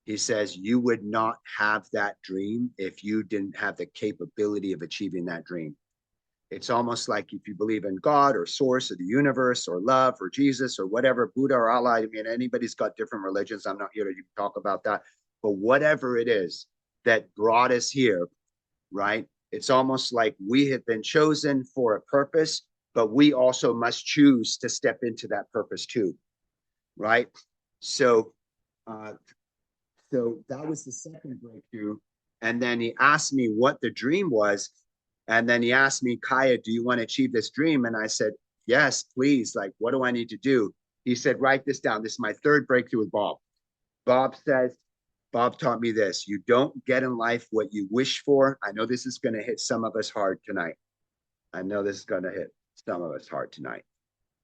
he says, you would not have that dream if you didn't have the capability of achieving that dream. It's almost like if you believe in God or source of the universe or love or Jesus or whatever, Buddha or Allah, I mean, anybody's got different religions. I'm not here to talk about that. But whatever it is that brought us here, right? It's almost like we have been chosen for a purpose, but we also must choose to step into that purpose too, right? So, so that was the second breakthrough. And then he asked me what the dream was. And then he asked me, Kaya, do you want to achieve this dream? And I said, yes, please. Like, what do I need to do? He said, write this down. This is my third breakthrough with Bob. Bob taught me this. You don't get in life what you wish for. I know this is going to hit some of us hard tonight. I know this is going to hit some of us hard tonight.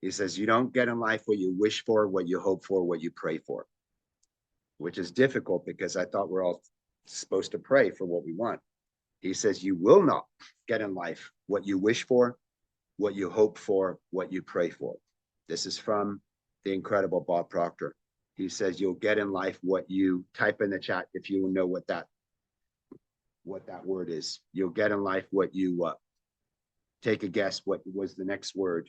He says, you don't get in life what you wish for, what you hope for, what you pray for, which is difficult because I thought we're all supposed to pray for what we want. He says, you will not get in life what you wish for, what you hope for, what you pray for. This is from the incredible Bob Proctor. He says, you'll get in life what you type in the chat if you know what that word is. You'll get in life what you take a guess. What was the next word?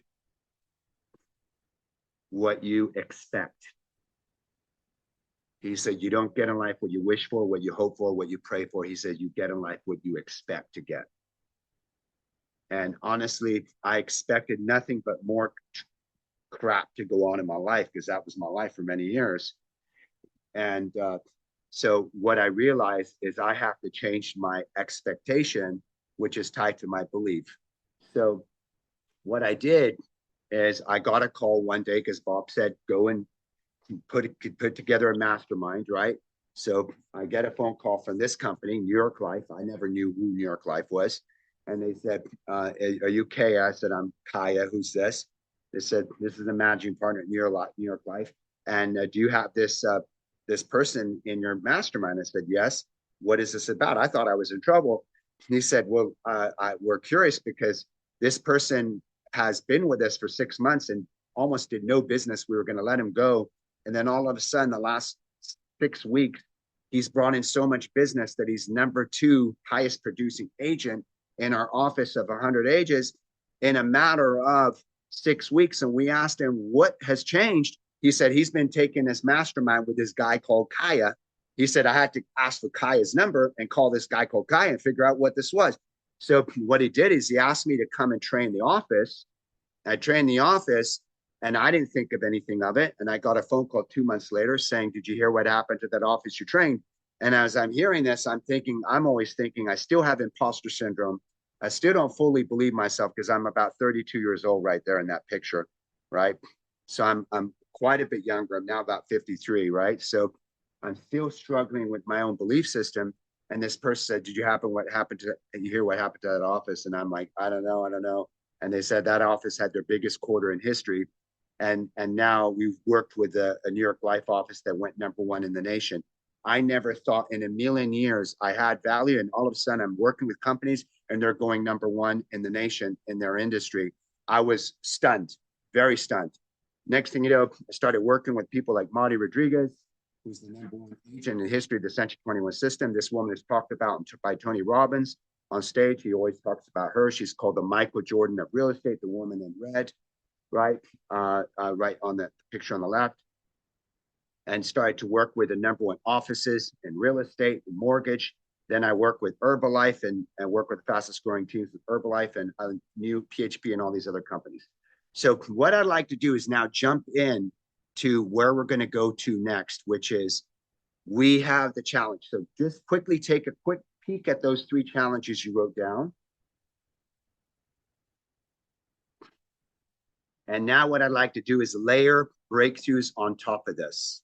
What you expect. He said, you don't get in life what you wish for, what you hope for, what you pray for. He said, you get in life what you expect to get. And honestly, I expected nothing but more crap to go on in my life because that was my life for many years. And so what I realized is I have to change my expectation which is tied to my belief. So what I did is I got a call one day because Bob said, go and put together a mastermind, right? So I get a phone call from this company, New York Life. I never knew who New York Life was. And they said, are you Kaya? I said, I'm Kaya. Who's this? They said, this is the managing partner at New York Life. And do you have this person in your mastermind? I said, yes. What is this about? I thought I was in trouble. And he said, well, we're curious because this person has been with us for 6 months and almost did no business. We were going to let him go. And then all of a sudden, the last 6 weeks, he's brought in so much business that he's number 2 highest producing agent in our office of 100 agents in a matter of 6 weeks. And we asked him what has changed. He said he's been taking this mastermind with this guy called Kaya. He said, I had to ask for Kaya's number and call this guy called Kaya and figure out what this was. So what he did is he asked me to come and train the office. I trained the office and I didn't think of anything of it. And I got a phone call 2 months later saying, did you hear what happened to that office you trained? And as I'm hearing this, I'm always thinking, I still have imposter syndrome. I still don't fully believe myself because I'm about 32 years old right there in that picture, right? So I'm quite a bit younger. I'm now about 53, right? So I'm still struggling with my own belief system. And this person said, did you hear what happened to that office? And I'm like, I don't know. And they said that office had their biggest quarter in history. And now we've worked with a New York Life office that went number 1 in the nation. I never thought in a million years I had value. And all of a sudden I'm working with companies and they're going number 1 in the nation in their industry. I was stunned, very stunned. Next thing you know, I started working with people like Marty Rodriguez, who's the number 1 agent in the history of the Century 21 system. This woman is talked about by Tony Robbins on stage. He always talks about her. She's called the Michael Jordan of real estate, the woman in red, right? Right on the picture on the left. And started to work with the number 1 offices in real estate and mortgage. Then I work with Herbalife and work with the fastest growing teams with Herbalife and new PHP and all these other companies. So what I'd like to do is now jump in to where we're going to go to next, which is we have the challenge. So just quickly take a quick peek at those 3 challenges you wrote down. And now what I'd like to do is layer breakthroughs on top of this.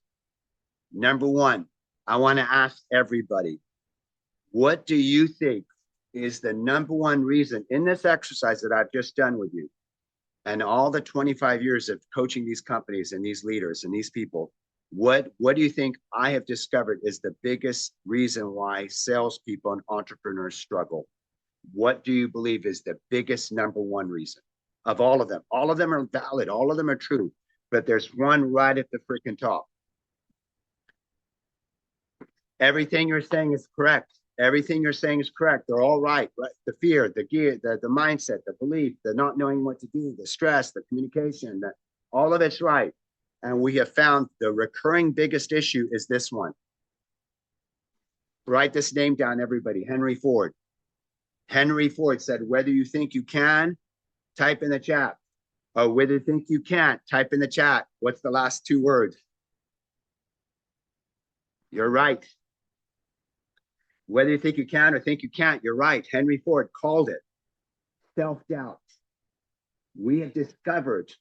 Number 1, I want to ask everybody, what do you think is the number 1 reason in this exercise that I've just done with you and all the 25 years of coaching these companies and these leaders and these people? What do you think I have discovered is the biggest reason why salespeople and entrepreneurs struggle? What do you believe is the biggest number 1 reason of all of them? All of them are valid. All of them are true. But there's one right at the freaking top. Everything you're saying is correct. Everything you're saying is correct. They're all right. The fear, the gear, the mindset, the belief, the not knowing what to do, the stress, the communication, all of it's right. And we have found the recurring biggest issue is this one. Write this name down, everybody. Henry Ford. Henry Ford said, whether you think you can, type in the chat. Or whether you think you can't, type in the chat. What's the last 2 words? You're right. Whether you think you can or think you can't, you're right. Henry Ford called it self-doubt. We have discovered,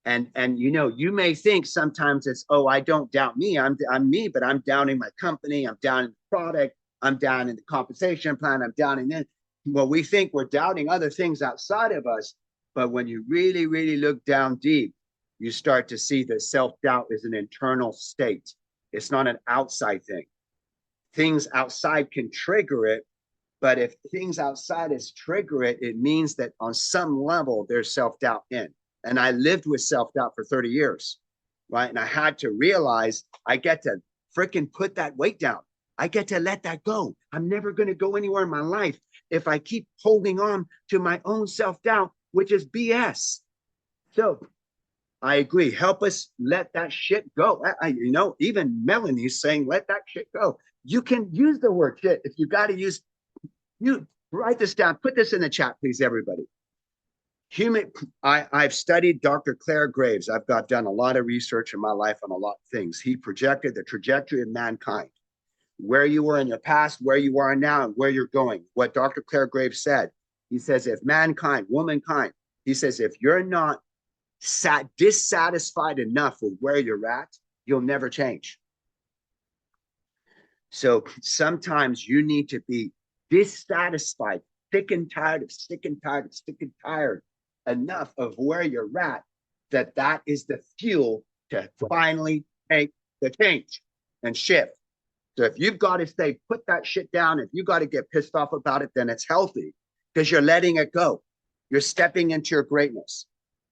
and you know, you may think sometimes it's, oh, I don't doubt me. I'm me, but I'm doubting my company. I'm doubting the product. I'm down in the compensation plan. I'm doubting it. Well, we think we're doubting other things outside of us. But when you really, really look down deep, you start to see that self-doubt is an internal state. It's not an outside thing. Things outside can trigger it, but if things outside is trigger it, it means that on some level there's self-doubt in. And I lived with self-doubt for 30 years, right? And I had to realize I get to freaking put that weight down. I get to let that go. I'm never going to go anywhere in my life if I keep holding on to my own self-doubt, which is BS. So I agree. Help us let that shit go. You know, even Melanie's saying, let that shit go. You can use the word shit. If you got to use, you write this down. Put this in the chat, please, everybody. I've studied Dr. Claire Graves. I've done a lot of research in my life on a lot of things. He projected the trajectory of mankind. where you were in your past, where you are now, and where you're going. What Dr. Claire Graves said, he says, if mankind, womankind, he says, if you're not dissatisfied enough with where you're at, you'll never change. So sometimes you need to be dissatisfied, sick and tired of sick and tired of sick and tired enough of where you're at, that is the fuel to finally make the change and shift. So if you've got to say, put that shit down, if you got to get pissed off about it, then it's healthy because you're letting it go. You're stepping into your greatness,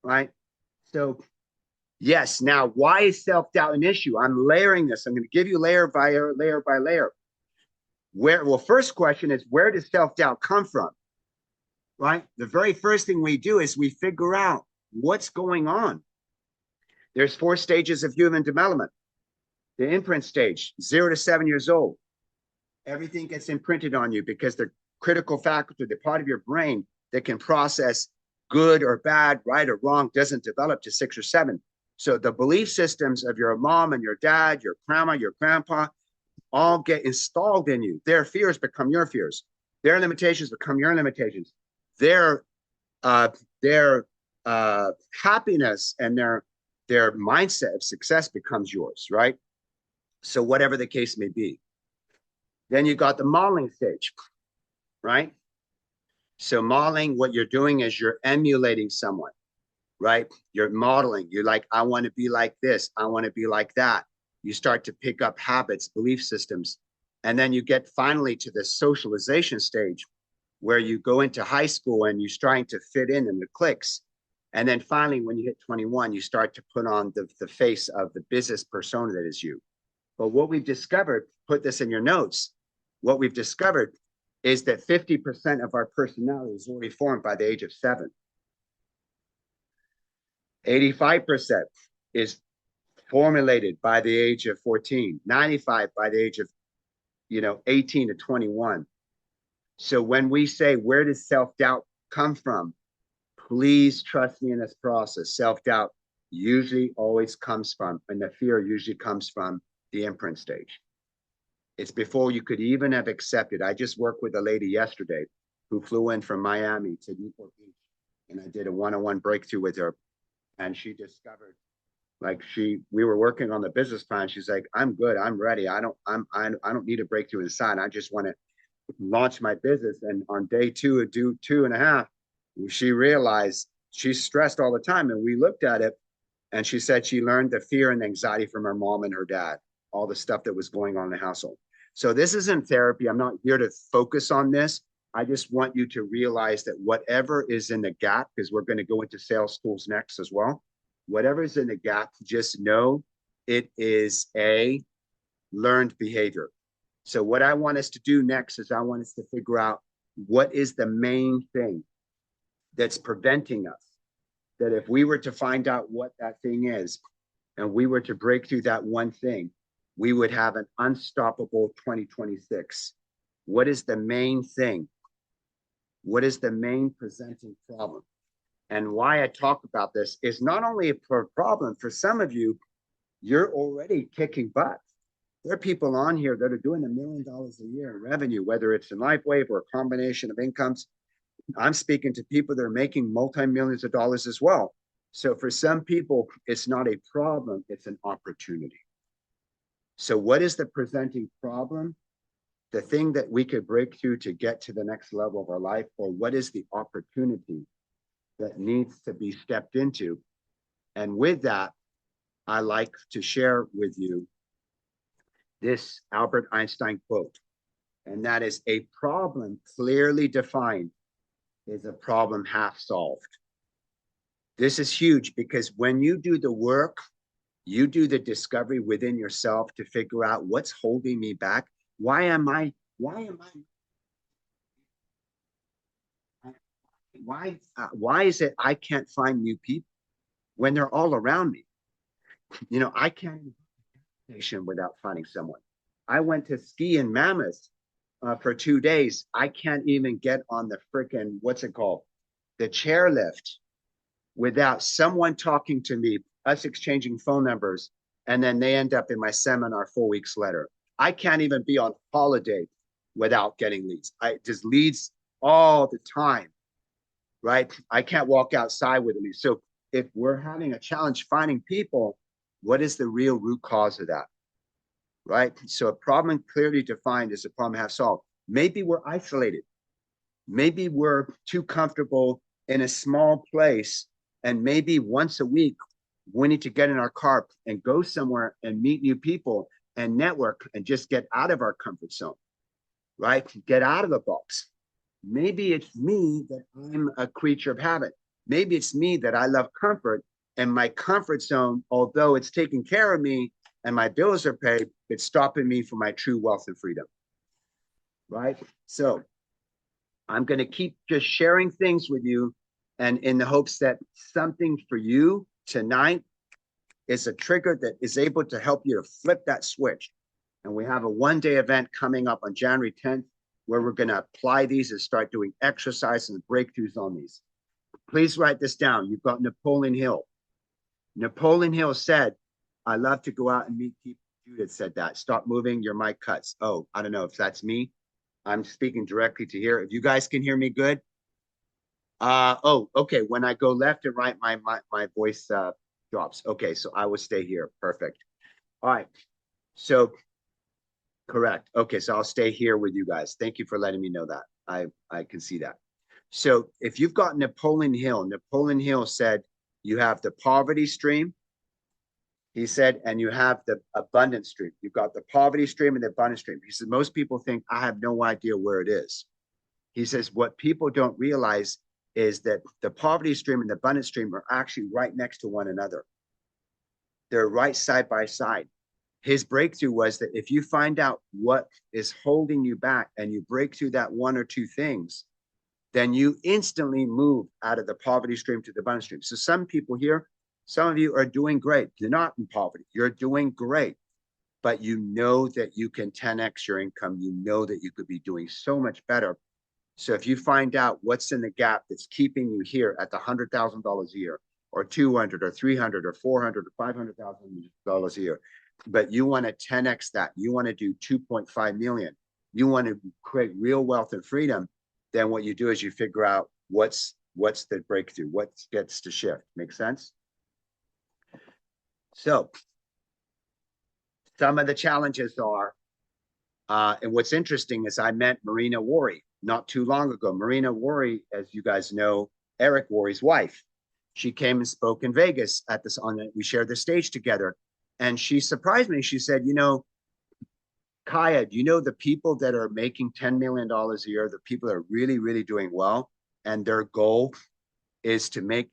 right? So yes, now why is self-doubt an issue? I'm layering this. I'm going to give you layer by layer by layer. Well, first question is, where does self-doubt come from? Right? The very first thing we do is we figure out what's going on. There's 4 stages of human development. The imprint stage, 0 to 7 years old. Everything gets imprinted on you because the critical faculty, the part of your brain that can process good or bad, right or wrong, doesn't develop to 6 or 7. So the belief systems of your mom and your dad, your grandma, your grandpa, all get installed in you. Their fears become your fears. Their limitations become your limitations. Their happiness and their mindset of success becomes yours, right? So whatever the case may be. Then you got the modeling stage, right? So modeling, what you're doing is you're emulating someone, right? You're modeling. You're like, I want to be like this. I want to be like that. You start to pick up habits, belief systems. And then you get finally to the socialization stage where you go into high school and you're trying to fit in the cliques. And then finally, when you hit 21, you start to put on the face of the business persona that is you. But what we've discovered, put this in your notes, what we've discovered is that 50% of our personality is already formed by the age of 7. 85% is formulated by the age of 14, 95 by the age of 18 to 21. So when we say, where does self-doubt come from? Please trust me in this process. Self-doubt usually always comes from, and the fear usually comes from the imprint stage. It's before you could even have accepted. I just worked with a lady yesterday who flew in from Miami to Newport Beach, and I did a one-on-one breakthrough with her. And she discovered, we were working on the business plan. She's like, I'm good. I'm ready. I don't need a breakthrough inside. I just want to launch my business. And on day 2, do 2.5, she realized she's stressed all the time. And we looked at it, and she said she learned the fear and anxiety from her mom and her dad, all the stuff that was going on in the household. So this isn't therapy. I'm not here to focus on this. I just want you to realize that whatever is in the gap, because we're going to go into sales schools next as well, whatever is in the gap, just know it is a learned behavior. So what I want us to do next is I want us to figure out what is the main thing that's preventing us. That if we were to find out what that thing is, and we were to break through that one thing, we would have an unstoppable 2026. What is the main thing? What is the main presenting problem? And why I talk about this is not only a problem for some of you, you're already kicking butt. There are people on here that are doing $1 million a year in revenue, whether it's in LifeWave or a combination of incomes. I'm speaking to people that are making multi-millions of dollars as well. So for some people, it's not a problem, it's an opportunity. So what is the presenting problem? The thing that we could break through to get to the next level of our life, or what is the opportunity that needs to be stepped into? And with that, I like to share with you this Albert Einstein quote, and that is, a problem clearly defined is a problem half solved. This is huge because when you do the work, you do the discovery within yourself to figure out what's holding me back. Why is it I can't find new people when they're all around me? I can't even without finding someone. I went to ski in Mammoth for 2 days. I can't even get on the freaking, what's it called? The chairlift without someone talking to me, us exchanging phone numbers, and then they end up in my seminar 4 weeks later. I can't even be on holiday without getting leads. I just leads all the time, right? I can't walk outside with me. So if we're having a challenge finding people, what is the real root cause of that? Right? So a problem clearly defined is a problem half solved. Maybe we're isolated. Maybe we're too comfortable in a small place. And maybe once a week, we need to get in our car and go somewhere and meet new people and network and just get out of our comfort zone, right? Get out of the box. Maybe it's me that I'm a creature of habit. Maybe it's me that I love comfort, and my comfort zone, although it's taking care of me and my bills are paid, it's stopping me from my true wealth and freedom, right? So I'm going to keep just sharing things with you, and in the hopes that something for you tonight is a trigger that is able to help you to flip that switch. And we have a one-day event coming up on January 10th where we're going to apply these and start doing exercise and breakthroughs on these. Please write this down. You've got Napoleon Hill. Napoleon Hill said, I love to go out and meet people. Judith said that. Stop moving, your mic cuts. Oh, I don't know if that's me. I'm speaking directly to here. If you guys can hear me good. Oh, okay. When I go left and right, my voice drops. Okay, so I will stay here. Perfect. All right. So correct. Okay, so I'll stay here with you guys. Thank you for letting me know that. I can see that. So if you've got Napoleon Hill said you have the poverty stream, he said, and you have the abundance stream. You've got the poverty stream and the abundance stream. He said, most people think I have no idea where it is. He says, what people don't realize is that the poverty stream and the abundance stream are actually right next to one another. They're right side by side. His breakthrough was that if you find out what is holding you back and you break through that one or two things, then you instantly move out of the poverty stream to the abundance stream. So some people here, some of you are doing great. You're not in poverty. You're doing great. But you know that you can 10x your income. You know that you could be doing so much better. So if you find out what's in the gap that's keeping you here at the $100,000 a year, or 200, or 300, or 400, or $500,000 a year, but you want to 10x that, you want to do 2.5 million, you want to create real wealth and freedom, then what you do is you figure out what's the breakthrough, what gets to shift. Make sense? So some of the challenges are, and what's interesting is I met Marina Worre not too long ago. Marina Worre, as you guys know, Eric Worre's wife. She came and spoke in Vegas at this we shared the stage together. And she surprised me. She said, Kaya, do you know the people that are making $10 million a year, the people that are really, really doing well, and their goal is to make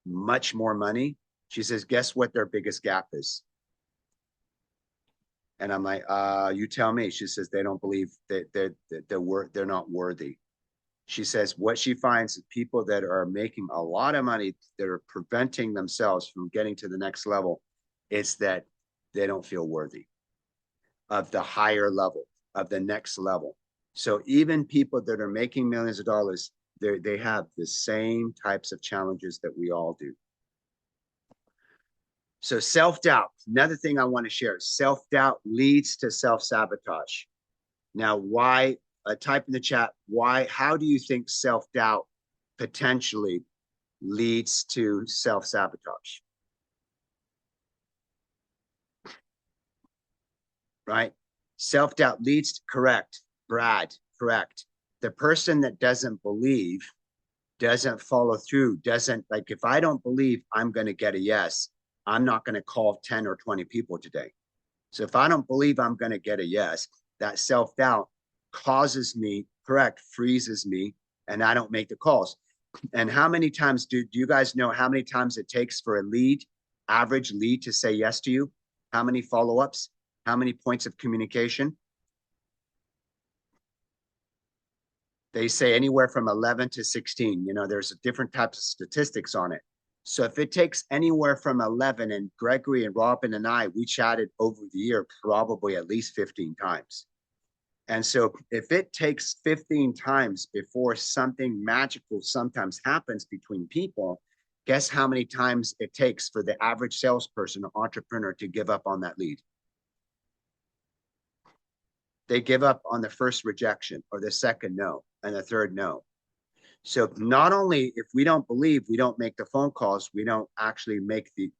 much more money? She says, guess what their biggest gap is? And I'm like, you tell me. She says, they don't believe that they're not worthy. She says what she finds is people that are making a lot of money that are preventing themselves from getting to the next level is that they don't feel worthy of the higher level, of the next level. So even people that are making millions of dollars, they have the same types of challenges that we all do. So self-doubt, another thing I want to share, self-doubt leads to self-sabotage. Now, why, type in the chat, how do you think self-doubt potentially leads to self-sabotage? Right? Self-doubt leads to, correct, Brad, correct. The person that doesn't believe, doesn't follow through, doesn't, like, if I don't believe I'm going to get a yes, I'm not going to call 10 or 20 people today. So if I don't believe I'm going to get a yes, that self-doubt causes me, correct, freezes me, and I don't make the calls. And how many times do you guys know how many times it takes for a lead, average lead, to say yes to you? How many follow-ups? How many points of communication? They say anywhere from 11 to 16. There's different types of statistics on it. So if it takes anywhere from 11, and Gregory and Robin and we chatted over the year probably at least 15 times. And so if it takes 15 times before something magical sometimes happens between people, guess how many times it takes for the average salesperson or entrepreneur to give up on that lead? They give up on the first rejection or the second no and the third no. So not only if we don't believe, we don't make the phone calls, we don't actually make the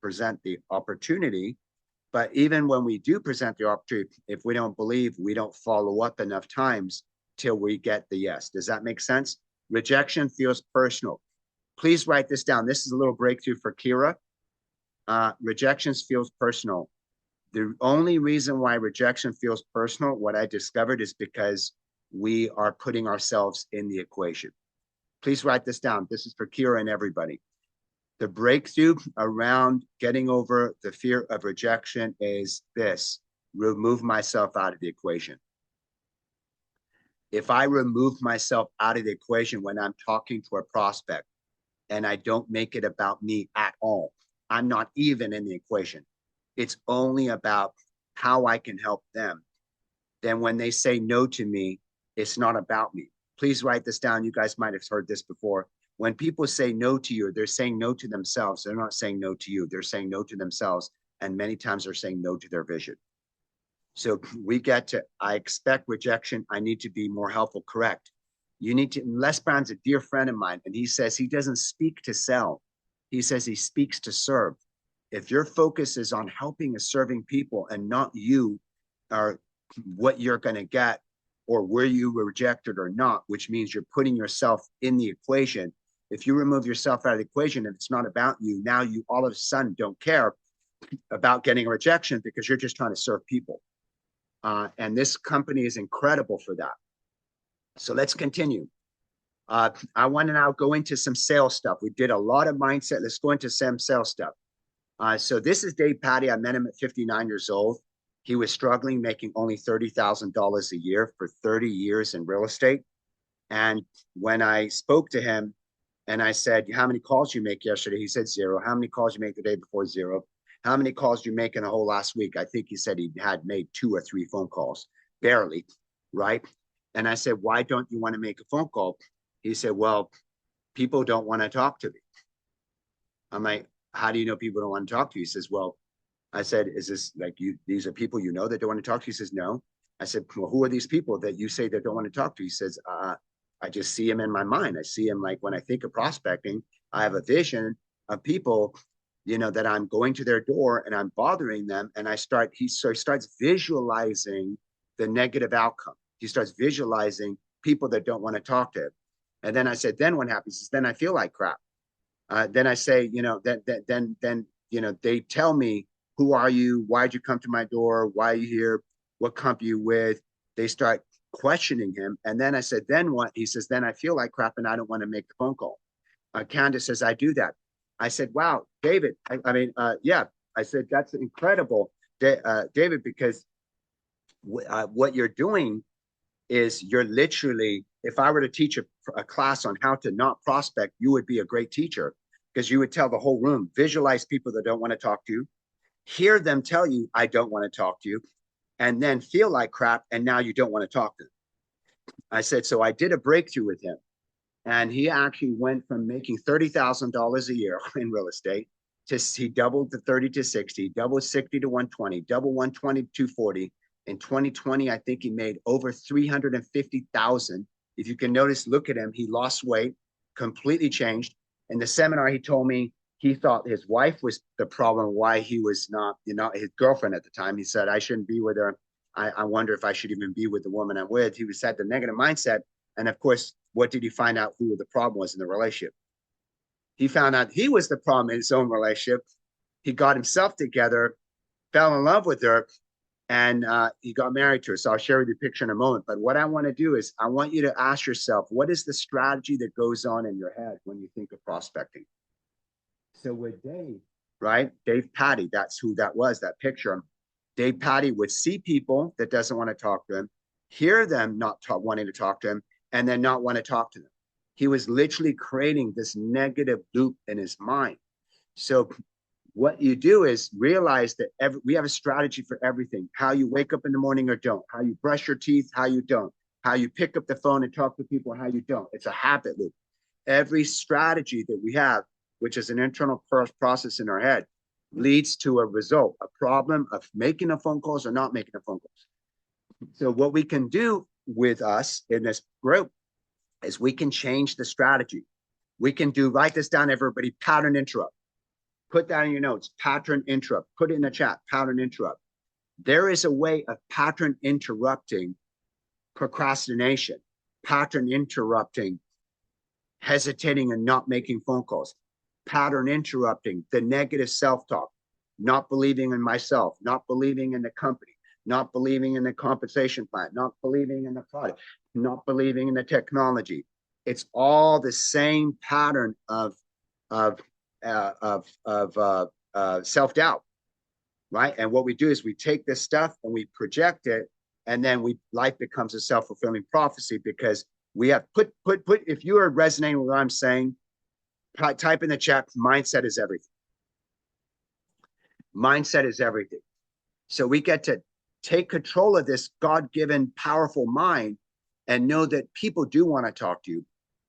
present the opportunity, but even when we do present the opportunity, if we don't believe, we don't follow up enough times till we get the yes. Does that make sense? Rejection feels personal. Please write this down. This is a little breakthrough for Kira. Rejections feels personal. The only reason why rejection feels personal, what I discovered, is because we are putting ourselves in the equation. Please write this down. This is for Kira and everybody. The breakthrough around getting over the fear of rejection is this: remove myself out of the equation. If I remove myself out of the equation when I'm talking to a prospect and I don't make it about me at all, I'm not even in the equation. It's only about how I can help them. Then when they say no to me, it's not about me. Please write this down. You guys might have heard this before. When people say no to you, they're saying no to themselves. They're not saying no to you. They're saying no to themselves. And many times they're saying no to their vision. So we get to, I expect rejection. I need to be more helpful. Correct. You need to, Les Brown's a dear friend of mine, and he says he doesn't speak to sell. He says he speaks to serve. If your focus is on helping and serving people and not you or what you're going to get or where you were rejected or not, which means you're putting yourself in the equation. If you remove yourself out of the equation and it's not about you, now you all of a sudden don't care about getting a rejection because you're just trying to serve people. And this company is incredible for that. So let's continue. I want to now go into some sales stuff. We did a lot of mindset. Let's go into some sales stuff. So this is Dave Patty. I met him at 59 years old. He was struggling, making only $30,000 a year for 30 years in real estate. And when I spoke to him and I said, how many calls you make yesterday? He said 0. How many calls you make the day before? 0. How many calls you make in the whole last week? I think he said he had made 2 or 3 phone calls, barely, right? And I said, why don't you want to make a phone call? He said, well, people don't want to talk to me. I'm like, how do you know people don't want to talk to you? He says, well, I said, is this like you, these are people you know that don't want to talk to you? He says, no. I said, well, who are these people that you say that don't want to talk to you? He says, I just see them in my mind. I see them like when I think of prospecting, I have a vision of people, you know, that I'm going to their door and I'm bothering them. And he starts visualizing the negative outcome. He starts visualizing people that don't want to talk to him. And then I said, then what happens is then I feel like crap. Then I say, you know, then, you know, they tell me, who are you? Why'd you come to my door? Why are you here? What company you with? They start questioning him. And then I said, then what? He says, then I feel like crap and I don't want to make the phone call. Candace says, I do that. I said, wow, David. Yeah. I said, that's incredible, David, because what you're doing is you're literally, if I were to teach a class on how to not prospect, you would be a great teacher because you would tell the whole room, visualize people that don't want to talk to you, hear them tell you, I don't want to talk to you, and then feel like crap. And now you don't want to talk to them. I said, so I did a breakthrough with him. And he actually went from making $30,000 a year in real estate to, he doubled the 30 to 60, doubled 60 to 120, double 120 to 240. In 2020, I think he made over 350,000. If you can notice, look at him. He lost weight, completely changed. In the seminar, he told me he thought his wife was the problem, why he was not, you know, his girlfriend at the time. He said, I shouldn't be with her. I wonder if I should even be with the woman I'm with. He was had the negative mindset. And of course, what did he find out who the problem was in the relationship? He found out he was the problem in his own relationship. He got himself together, fell in love with her, and he got married to her. So I'll share with you a picture in a moment. But what I want to do is I want you to ask yourself, what is the strategy that goes on in your head when you think of prospecting? So with Dave, right? Dave Patty, that's who that was, that picture. Dave Patty would see people that doesn't want to talk to him, hear them not wanting to talk to him, and then not want to talk to them. He was literally creating this negative loop in his mind. So what you do is realize that we have a strategy for everything. How you wake up in the morning or don't. How you brush your teeth, how you don't. How you pick up the phone and talk to people, how you don't. It's a habit loop. Every strategy that we have, which is an internal process in our head, leads to a result, a problem of making the phone calls or not making the phone calls. So what we can do with us in this group is we can change the strategy. We can do, write this down, everybody, pattern interrupt. Put that in your notes, pattern interrupt. Put it in the chat, pattern interrupt. There is a way of pattern interrupting procrastination, pattern interrupting hesitating and not making phone calls, pattern interrupting the negative self-talk, not believing in myself, not believing in the company, not believing in the compensation plan, not believing in the product, not believing in the technology. It's all the same pattern of self-doubt, right? And what we do is we take this stuff and we project it, and then life becomes a self-fulfilling prophecy because we have put if you are resonating with what I'm saying, type in the chat, mindset is everything. Mindset is everything. So we get to take control of this God-given powerful mind and know that people do want to talk to you.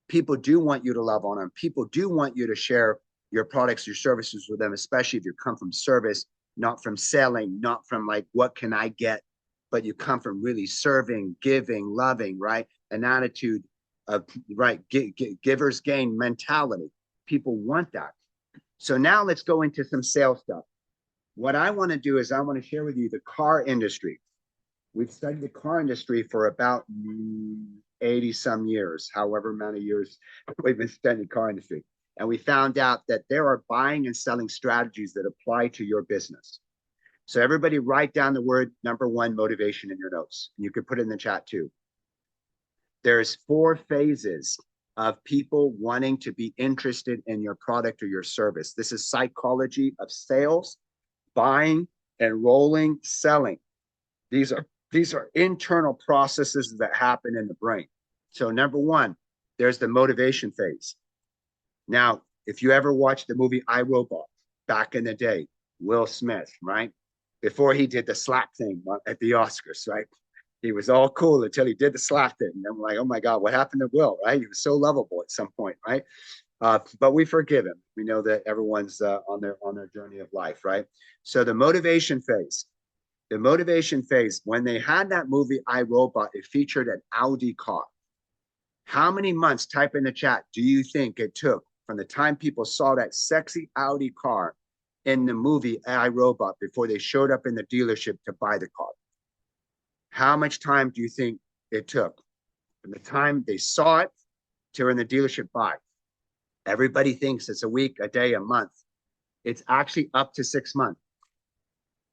People do want you to love on them. People do want you to share your products, your services with them, especially if you come from service, not from selling, not from like, what can I get? But you come from really serving, giving, loving, right? An attitude of, right, giver's gain mentality. People want that. So now let's go into some sales stuff. What I want to do is I want to share with you the car industry. We've studied the car industry for about 80 some years, however many years we've been studying the car industry. And we found out that there are buying and selling strategies that apply to your business. So everybody write down the word number one, motivation, in your notes. You can put it in the chat too. There's 4 phases of people wanting to be interested in your product or your service. This is psychology of sales, buying, enrolling, selling. These are internal processes that happen in the brain. So number one, there's the motivation phase. Now, if you ever watched the movie I, Robot back in the day, Will Smith, right? Before he did the slap thing at the Oscars, right? He was all cool until he did the slap thing. And I'm like, oh my God, what happened to Will, right? He was so lovable at some point, right? But we forgive him. We know that everyone's on their journey of life, right? So the motivation phase, when they had that movie, I, Robot, it featured an Audi car. How many months, type in the chat, do you think it took from the time people saw that sexy Audi car in the movie, I, Robot, before they showed up in the dealership to buy the car? How much time do you think it took from the time they saw it to in the dealership buy? Everybody thinks it's a week, a day, a month. It's actually up to 6 months.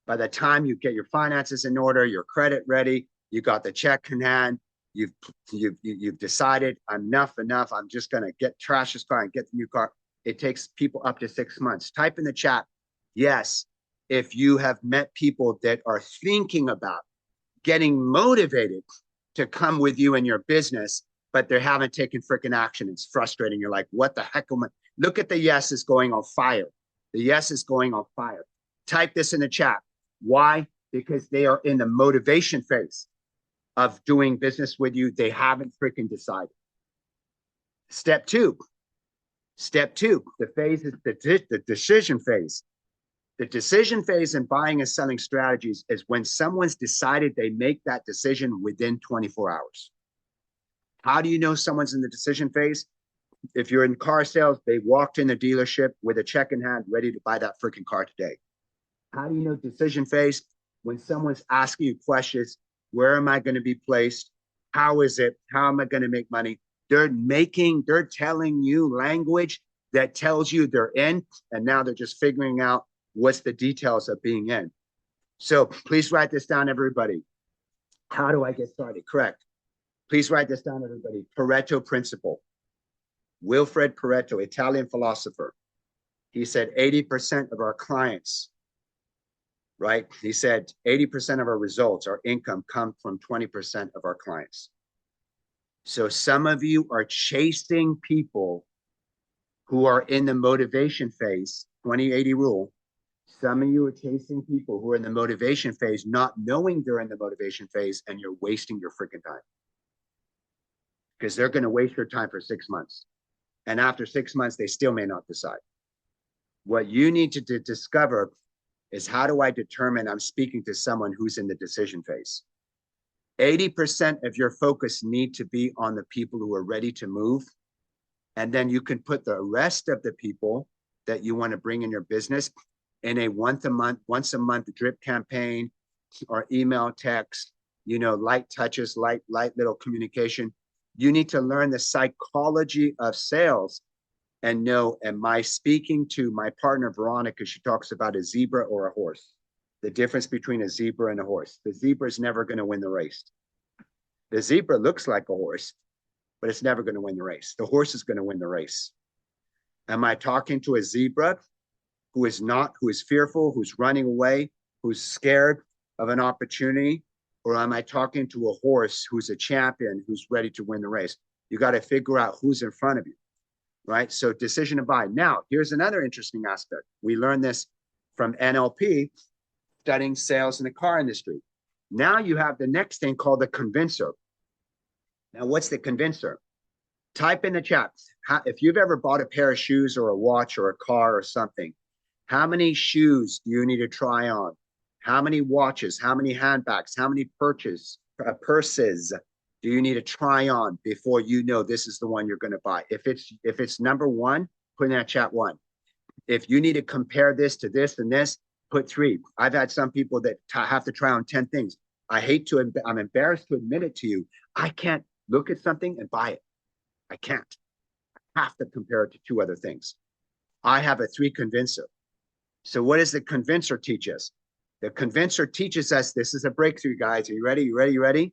By the time you get your finances in order, your credit ready, you got the check in hand, you've decided enough. I'm just going to trash this car and get the new car. It takes people up to 6 months. Type in the chat, yes, if you have met people that are thinking about getting motivated to come with you in your business, but they haven't taken freaking action. It's frustrating. You're like, what the heck am I? Look at the yeses going on fire. The yes is going on fire. Type this in the chat. Why? Because they are in the motivation phase of doing business with you. They haven't freaking decided. Step two, the phase is the decision phase. The decision phase in buying and selling strategies is when someone's decided, they make that decision within 24 hours. How do you know someone's in the decision phase? If you're in car sales, they walked in the dealership with a check in hand, ready to buy that freaking car today. How do you know decision phase? When someone's asking you questions, where am I going to be placed? How is it? How am I going to make money? They're telling you language that tells you they're in, and now they're just figuring out what's the details of being in. So please write this down, everybody. How do I get started? Correct. Please write this down, everybody. Pareto principle. Wilfred Pareto, Italian philosopher. He said 80% of our clients, right? He said 80% of our results, our income, come from 20% of our clients. So some of you are chasing people who are in the motivation phase, 20-80 rule. Some of you are chasing people who are in the motivation phase, not knowing they're in the motivation phase, and you're wasting your freaking time. Because they're going to waste your time for 6 months. And after 6 months, they still may not decide. What you need to discover is, how do I determine I'm speaking to someone who's in the decision phase? 80% of your focus need to be on the people who are ready to move. And then you can put the rest of the people that you want to bring in your business in a once a month drip campaign or email, text, light touches, light little communication. You need to learn the psychology of sales and know, am I speaking to my partner, Veronica? She talks about a zebra or a horse, the difference between a zebra and a horse. The zebra is never going to win the race. The zebra looks like a horse, but it's never going to win the race. The horse is going to win the race. Am I talking to a zebra who is fearful, who's running away, who's scared of an opportunity? Or am I talking to a horse who's a champion, who's ready to win the race? You got to figure out who's in front of you, right? So decision to buy. Now, here's another interesting aspect. We learned this from NLP, studying sales in the car industry. Now you have the next thing called the convincer. Now, what's the convincer? Type in the chat. If you've ever bought a pair of shoes or a watch or a car or something, how many shoes do you need to try on? How many watches? How many handbags? How many purses do you need to try on before you know this is the one you're going to buy? If it's number one, put in that chat one. If you need to compare this to this and this, put three. I've had some people that have to try on 10 things. I'm embarrassed to admit it to you. I can't look at something and buy it. I can't. I have to compare it to two other things. I have a 3 convincer. So what does the convincer teach us? The convincer teaches us, this is a breakthrough, guys. Are you ready? You ready? You ready?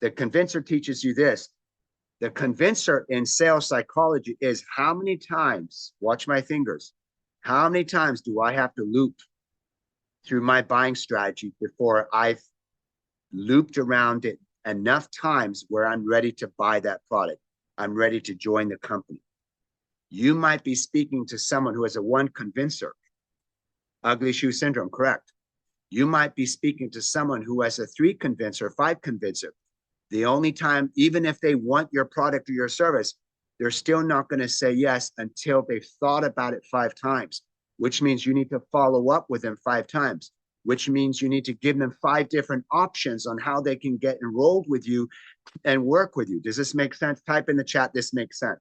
The convincer teaches you this. The convincer in sales psychology is how many times, watch my fingers, how many times do I have to loop through my buying strategy before I've looped around it enough times where I'm ready to buy that product? I'm ready to join the company. You might be speaking to someone who has a 1 convincer, ugly shoe syndrome, correct? You might be speaking to someone who has a 3 convincer, 5 convincer. The only time, even if they want your product or your service, they're still not going to say yes until they've thought about it 5 times, which means you need to follow up with them 5 times, which means you need to give them 5 different options on how they can get enrolled with you and work with you. Does this make sense? Type in the chat, this makes sense.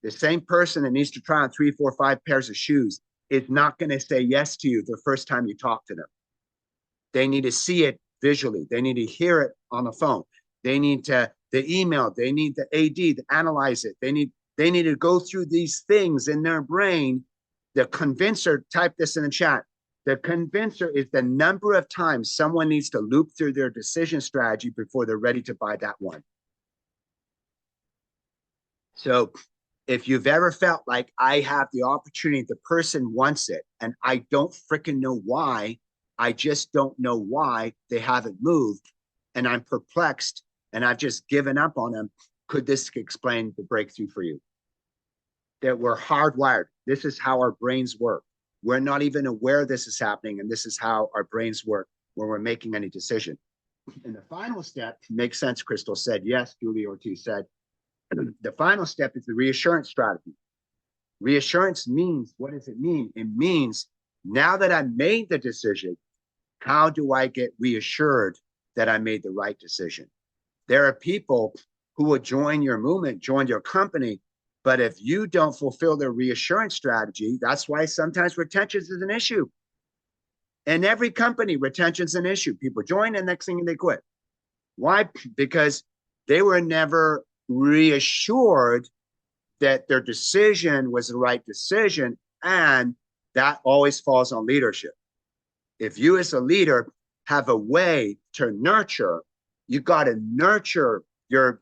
The same person that needs to try on 3, 4, 5 pairs of shoes is not going to say yes to you the first time you talk to them. They need to see it visually. They need to hear it on the phone. They need the email. They need the AD to analyze it. They need to go through these things in their brain. The convincer, type this in the chat. The convincer is the number of times someone needs to loop through their decision strategy before they're ready to buy that one. So if you've ever felt like I have the opportunity, the person wants it, and I don't freaking know why, I just don't know why they haven't moved, and I'm perplexed, and I've just given up on them, could this explain the breakthrough for you? That we're hardwired. This is how our brains work. We're not even aware this is happening, and this is how our brains work when we're making any decision. And the final step makes sense, Crystal said. Yes, Julie Ortiz said. The final step is the reassurance strategy. Reassurance means, what does it mean? It means now that I made the decision, how do I get reassured that I made the right decision? There are people who will join your movement, join your company, but if you don't fulfill their reassurance strategy, that's why sometimes retention is an issue. In every company, retention is an issue. People join and next thing they quit. Why? Because they were never reassured that their decision was the right decision, and that always falls on leadership. If you as a leader have a way to nurture, you got to nurture your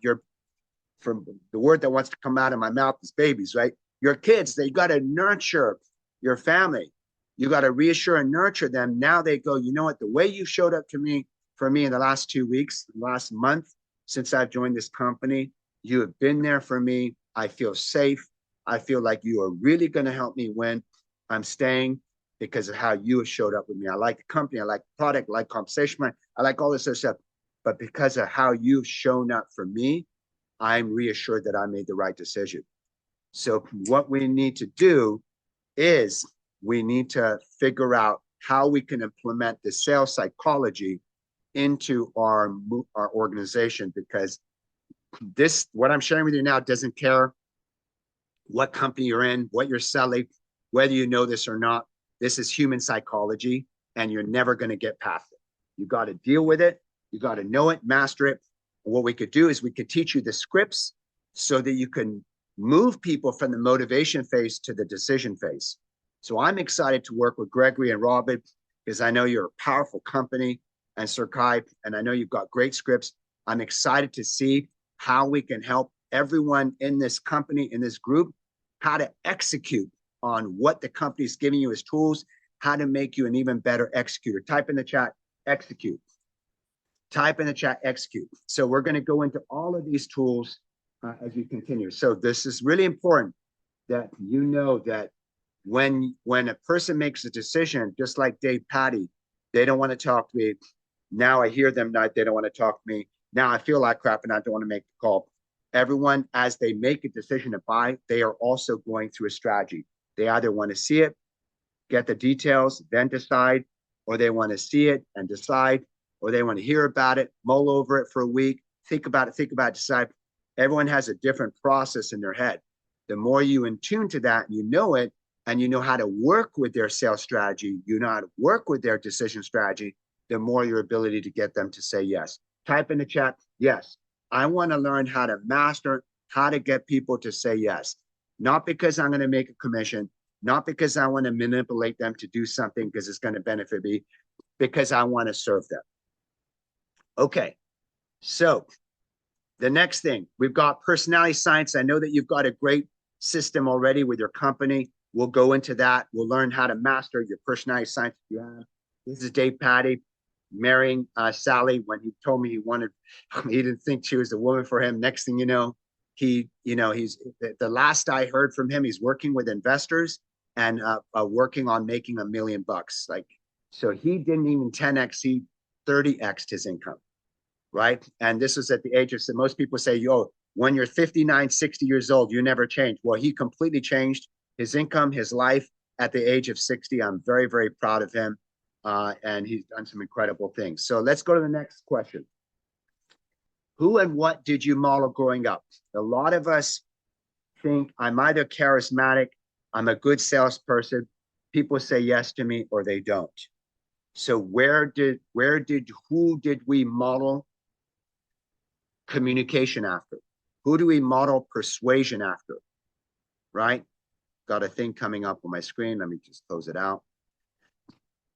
from the word that wants to come out of my mouth is babies, right? Your kids, they got to nurture your family. You got to reassure and nurture them. Now they go, you know what? The way you showed up for me in the last 2 weeks, last month, since I've joined this company, you have been there for me. I feel safe. I feel like you are really going to help me win. I'm staying because of how you have showed up with me. I like the company. I like the product. I like compensation. I like all this other stuff. But because of how you've shown up for me, I'm reassured that I made the right decision. So what we need to do is we need to figure out how we can implement the sales psychology into our organization, because this, what I'm sharing with you now, doesn't care what company you're in, what you're selling, whether you know this or not. This is human psychology, and you're never going to get past it. You got to deal with it. You got to know it, master it. And what we could do is we could teach you the scripts so that you can move people from the motivation phase to the decision phase. So I'm excited to work with Gregory and Robin, because I know you're a powerful company, and Sir Kai, and I know you've got great scripts. I'm excited to see how we can help everyone in this company, in this group, how to execute on what the company is giving you as tools, how to make you an even better executor. Type in the chat, execute. Type in the chat, execute. So we're going to go into all of these tools as we continue. So this is really important that you know that when a person makes a decision, just like Dave Patty, they don't want to talk to me. Now I hear them, not they don't want to talk to me. Now I feel like crap and I don't want to make the call. Everyone, as they make a decision to buy, they are also going through a strategy. They either want to see it, get the details, then decide, or they want to see it and decide, or they want to hear about it, mull over it for a week, think about it, decide. Everyone has a different process in their head. The more you in tune to that, and you know it, and you know how to work with their sales strategy, you know how to work with their decision strategy, the more your ability to get them to say yes. Type in the chat, yes. I want to learn how to master how to get people to say yes. Not because I'm going to make a commission, not because I want to manipulate them to do something because it's going to benefit me, because I want to serve them. Okay, so the next thing, we've got personality science. I know that you've got a great system already with your company. We'll go into that. We'll learn how to master your personality science. Yeah. This is Dave Patty marrying Sally. When he told me he didn't think she was the woman for him. Next thing you know, he's the last I heard from him, he's working with investors and working on making $1 million. Like, so he didn't even 10x, he 30x'd his income, right? And this was at the age of, so most people say, yo, when you're 59, 60 years old, you never change. Well, he completely changed his income, his life at the age of 60. I'm very, very proud of him. And he's done some incredible things. So let's go to the next question. Who and what did you model growing up? A lot of us think I'm either charismatic, I'm a good salesperson, people say yes to me, or they don't. So who did we model communication after? Who do we model persuasion after? Right? Got a thing coming up on my screen. Let me just close it out.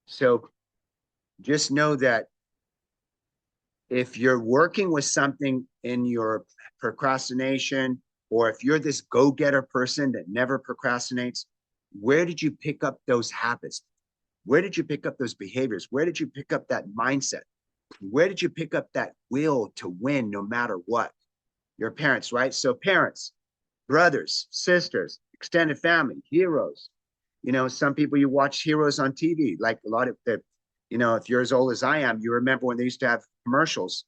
So just know that if you're working with something in your procrastination, or if you're this go-getter person that never procrastinates, where did you pick up those habits? Where did you pick up those behaviors? Where did you pick up that mindset? Where did you pick up that will to win no matter what? Your parents, right? So parents, brothers, sisters, extended family, heroes. You know, some people, you watch heroes on TV, like a lot of the, you know, if you're as old as I am, you remember when they used to have commercials.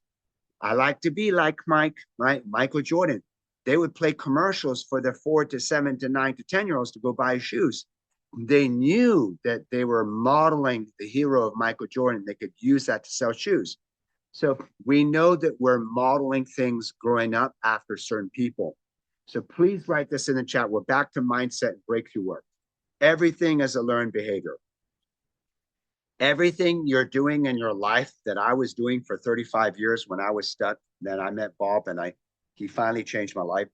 I like to be like Mike, right? Michael Jordan. They would play commercials for their 4 to 7 to 9 to 10-year-olds to go buy shoes. They knew that they were modeling the hero of Michael Jordan. They could use that to sell shoes. So we know that we're modeling things growing up after certain people. So please write this in the chat. We're back to mindset and breakthrough work. Everything is a learned behavior. Everything you're doing in your life that I was doing for 35 years when I was stuck, then I met Bob and he finally changed my life.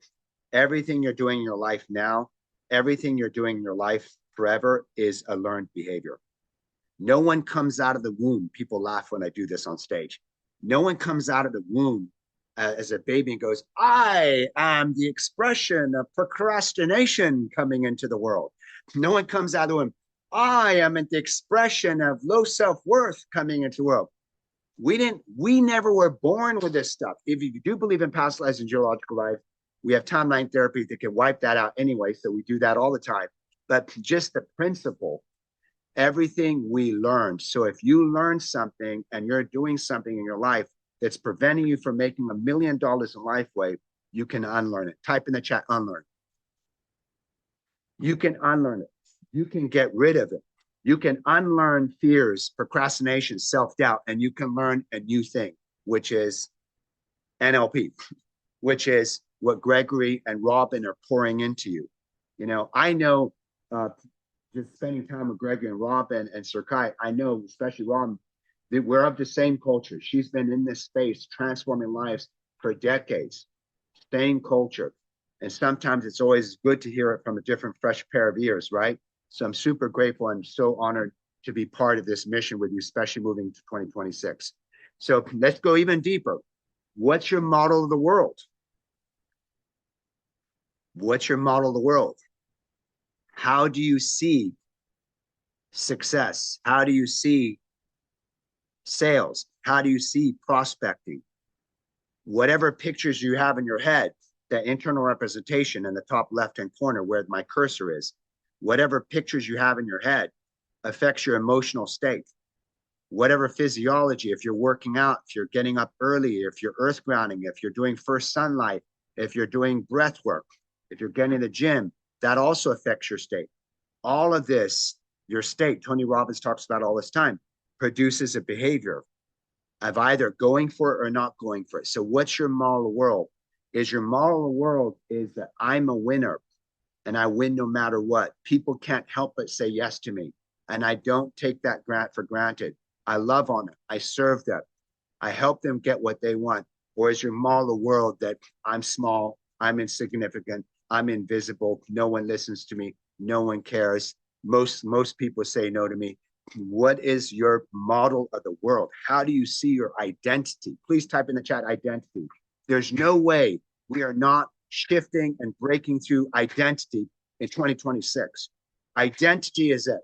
Everything you're doing in your life now, everything you're doing in your life forever is a learned behavior. No one comes out of the womb. People laugh when I do this on stage. No one comes out of the womb as a baby and goes, I am the expression of procrastination coming into the world. No one comes out of the womb, I am the expression of low self-worth coming into the world. We never were born with this stuff. If you do believe in past lives and geological life, we have timeline therapy that can wipe that out anyway. So we do that all the time. But just the principle, everything we learned. So if you learn something and you're doing something in your life that's preventing you from making $1 million in LifeWay, you can unlearn it. Type in the chat, unlearn. You can unlearn it. You can get rid of it. You can unlearn fears, procrastination, self-doubt, and you can learn a new thing, which is NLP, which is what Gregory and Robin are pouring into you. I know just spending time with Gregory and Robin and Sir Kai, I know, especially Robin, that we're of the same culture. She's been in this space transforming lives for decades, same culture. And sometimes it's always good to hear it from a different, fresh pair of ears, right? So I'm super grateful and so honored to be part of this mission with you, especially moving to 2026. So let's go even deeper. What's your model of the world? What's your model of the world? How do you see success? How do you see sales? How do you see prospecting? Whatever pictures you have in your head, that internal representation in the top left-hand corner where my cursor is, whatever pictures you have in your head affects your emotional state. Whatever physiology, if you're working out, if you're getting up early, if you're earth grounding, if you're doing first sunlight, if you're doing breath work, if you're getting to the gym, that also affects your state. All of this, your state, Tony Robbins talks about all this time, produces a behavior of either going for it or not going for it. So what's your model of the world? Is your model of the world is that I'm a winner and I win no matter what. People can't help but say yes to me. And I don't take that grant for granted. I love on it. I serve them. I help them get what they want. Or is your model of the world that I'm small, I'm insignificant, I'm invisible, no one listens to me, no one cares. Most people say no to me. What is your model of the world? How do you see your identity? Please type in the chat identity. There's no way we are not shifting and breaking through identity in 2026. Identity is it.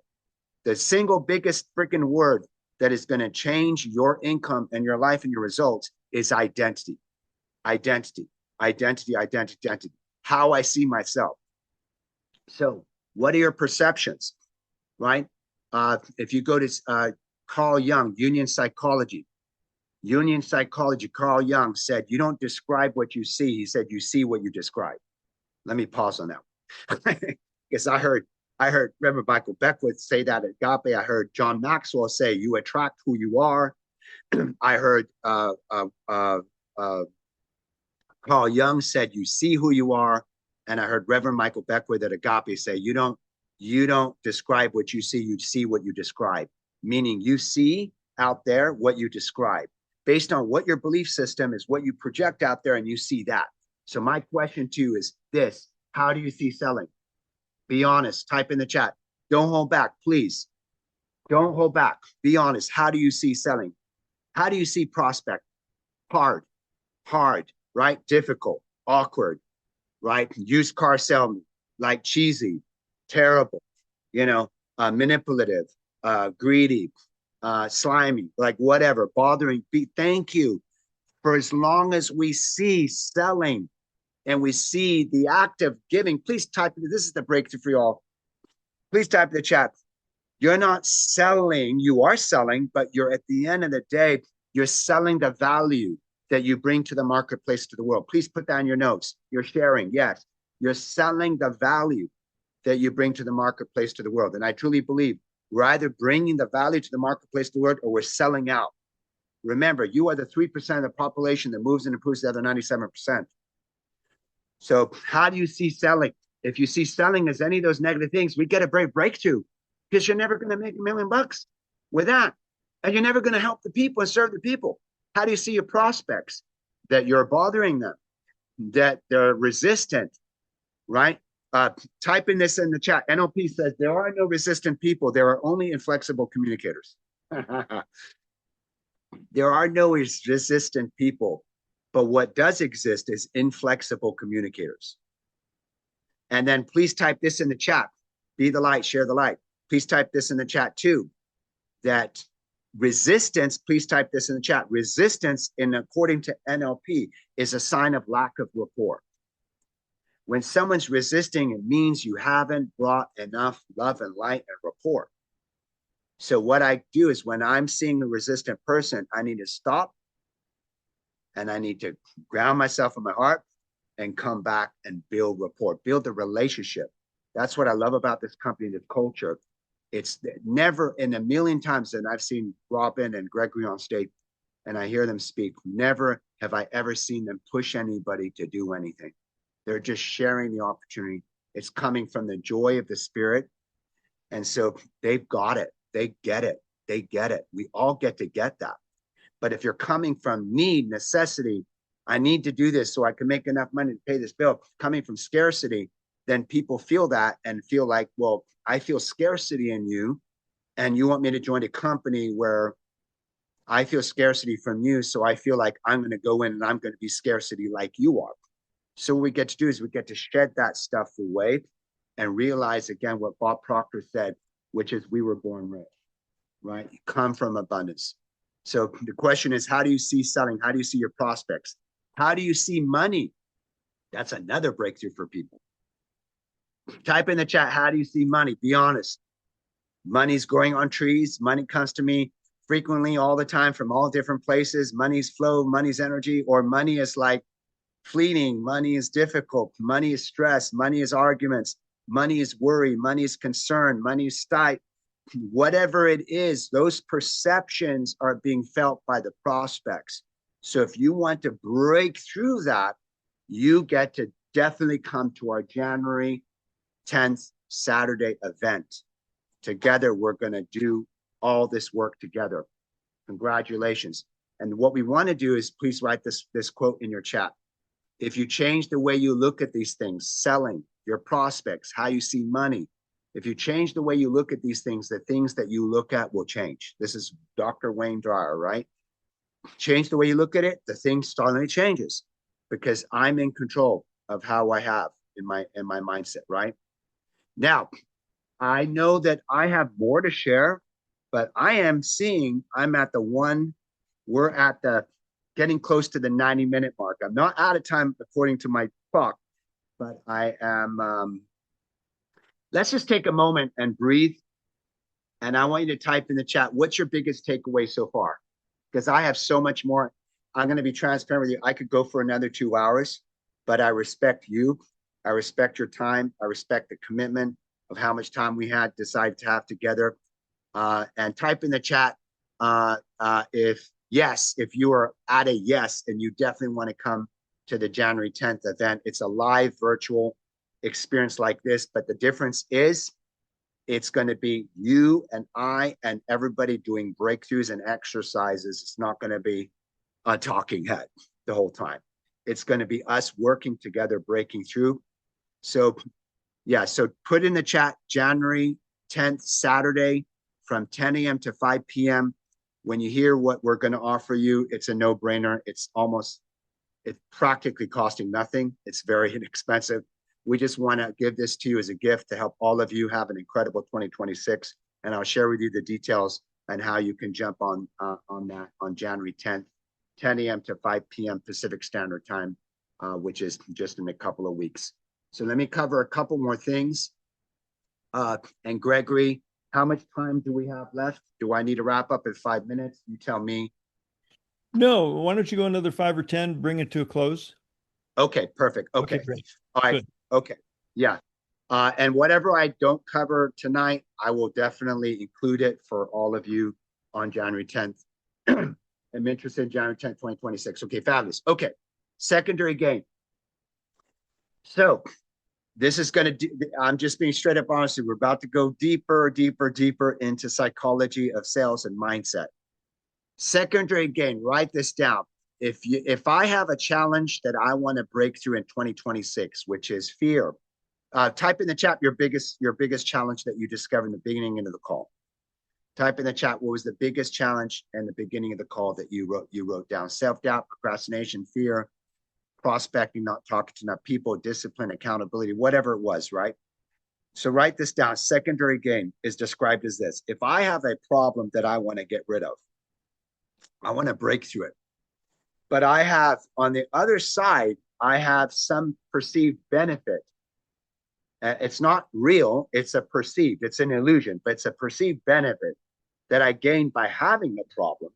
The single biggest freaking word that is going to change your income and your life and your results is identity. Identity, identity, identity, identity. How I see myself. So what are your perceptions, right? If you go to Carl Jung, Jungian psychology, Carl Jung said, you don't describe what you see. He said, you see what you describe. Let me pause on that. Because I heard Reverend Michael Beckwith say that at Agape. I heard John Maxwell say, you attract who you are. I heard Carl Jung said, you see who you are. And I heard Reverend Michael Beckwith at Agape say, you don't describe what you see what you describe. Meaning you see out there what you describe. Based on what your belief system is, what you project out there, and you see that. So my question to you is this: how do you see selling? Be honest. Type in the chat. Don't hold back, please. Don't hold back. Be honest. How do you see selling? How do you see prospect? Hard, right? Difficult, awkward, right? Used car salesman, like cheesy, terrible, manipulative, greedy, slimy, like whatever, bothering. Thank you. For as long as we see selling and we see the act of giving, please type, this is the breakthrough for you all. Please type in the chat. You're not selling, you are selling, but you're at the end of the day, you're selling the value that you bring to the marketplace, to the world. Please put that in your notes. You're sharing, yes. You're selling the value that you bring to the marketplace, to the world. And I truly believe we're either bringing the value to the marketplace, to the world, or we're selling out. Remember, you are the 3% of the population that moves and improves the other 97%. So how do you see selling? If you see selling as any of those negative things, we get a brave breakthrough, because you're never going to make $1 million with that. And you're never going to help the people and serve the people. How do you see your prospects? That you're bothering them, that they're resistant, right? Type in this in the chat. NLP says there are no resistant people. There are only inflexible communicators. There are no resistant people. But what does exist is inflexible communicators. And then please type this in the chat. Be the light, share the light. Please type this in the chat too. That resistance, please type this in the chat. Resistance, according to NLP, is a sign of lack of rapport. When someone's resisting, it means you haven't brought enough love and light and rapport. So what I do is when I'm seeing a resistant person, I need to stop and I need to ground myself in my heart and come back and build rapport, build the relationship. That's what I love about this company, this culture. It's never in a million times that I've seen Robin and Gregory on stage and I hear them speak, never have I ever seen them push anybody to do anything. They're just sharing the opportunity. It's coming from the joy of the spirit. And so they've got it. They get it. They get it. We all get to get that. But if you're coming from need, necessity, I need to do this so I can make enough money to pay this bill, coming from scarcity, then people feel that and feel like, well, I feel scarcity in you, and you want me to join a company where I feel scarcity from you. So I feel like I'm going to go in and I'm going to be scarcity like you are. So what we get to do is we get to shed that stuff away and realize again what Bob Proctor said, which is we were born rich, right? You come from abundance. So the question is, how do you see selling? How do you see your prospects? How do you see money? That's another breakthrough for people. Type in the chat, how do you see money? Be honest. Money's growing on trees. Money comes to me frequently all the time from all different places. Money's flow, money's energy, or money is like fleeting. Money is difficult. Money is stress. Money is arguments. Money is worry. Money is concern. Money is sty. Whatever it is, those perceptions are being felt by the prospects. So if you want to break through that, you get to definitely come to our January 10th Saturday event. Together, we're going to do all this work together. Congratulations. And what we want to do is please write this quote in your chat. If you change the way you look at these things, selling, your prospects, how you see money, if you change the way you look at these things, the things that you look at will change. This is Dr. Wayne Dyer, right? Change the way you look at it, the thing suddenly changes because I'm in control of how I have in my mindset, right? Now, I know that I have more to share, but I'm at we're at the getting close to the 90-minute mark. I'm not out of time according to my clock, but I am, let's just take a moment and breathe. And I want you to type in the chat, what's your biggest takeaway so far? Because I have so much more. I'm going to be transparent with you. I could go for another 2 hours, but I respect you. I respect your time. I respect the commitment of how much time we had decided to have together. And type in the chat if you are at a yes and you definitely want to come to the January 10th event. It's a live virtual experience like this, but the difference is it's going to be you and I and everybody doing breakthroughs and exercises. It's not going to be a talking head the whole time. It's going to be us working together, breaking through. So yeah, so put in the chat January 10th, Saturday from 10 a.m. to 5 p.m. When you hear what we're going to offer you, it's a no-brainer. It's practically costing nothing. It's very inexpensive. We just want to give this to you as a gift to help all of you have an incredible 2026. And I'll share with you the details and how you can jump on that on January 10th, 10 a.m. to 5 p.m. Pacific Standard Time, which is just in a couple of weeks. So let me cover a couple more things. And Gregory, how much time do we have left? Do I need to wrap up in 5 minutes? You tell me. No, why don't you go another 5 or 10, bring it to a close? Okay, perfect. Okay. Great. All right. Good. Okay. Yeah. And whatever I don't cover tonight, I will definitely include it for all of you on January 10th. I'm interested in January 10th, 2026. Okay, fabulous. Okay. Secondary gain. So this is going to, I'm just being straight up honest. We're about to go deeper, deeper, deeper into psychology of sales and mindset. Secondary gain, write this down. If I have a challenge that I want to break through in 2026, which is fear, type in the chat your biggest challenge that you discovered in the beginning of the call. Type in the chat what was the biggest challenge in the beginning of the call that you wrote down. Self-doubt, procrastination, fear, prospecting, not talking to enough people, discipline, accountability, whatever it was, right? So write this down. Secondary gain is described as this. If I have a problem that I want to get rid of, I want to break through it. But I have, on the other side, I have some perceived benefit. It's not real, it's a perceived, it's an illusion, but it's a perceived benefit that I gained by having a problem.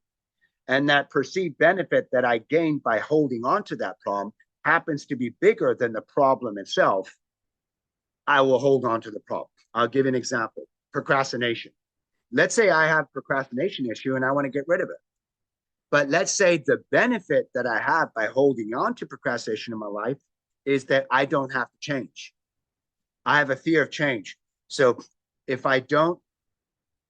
And that perceived benefit that I gained by holding on to that problem happens to be bigger than the problem itself. I will hold on to the problem. I'll give an example. procrastination. Let's say I have procrastination issue and I want to get rid of it. But let's say the benefit that I have by holding on to procrastination in my life is that I don't have to change. I have a fear of change. So if I don't,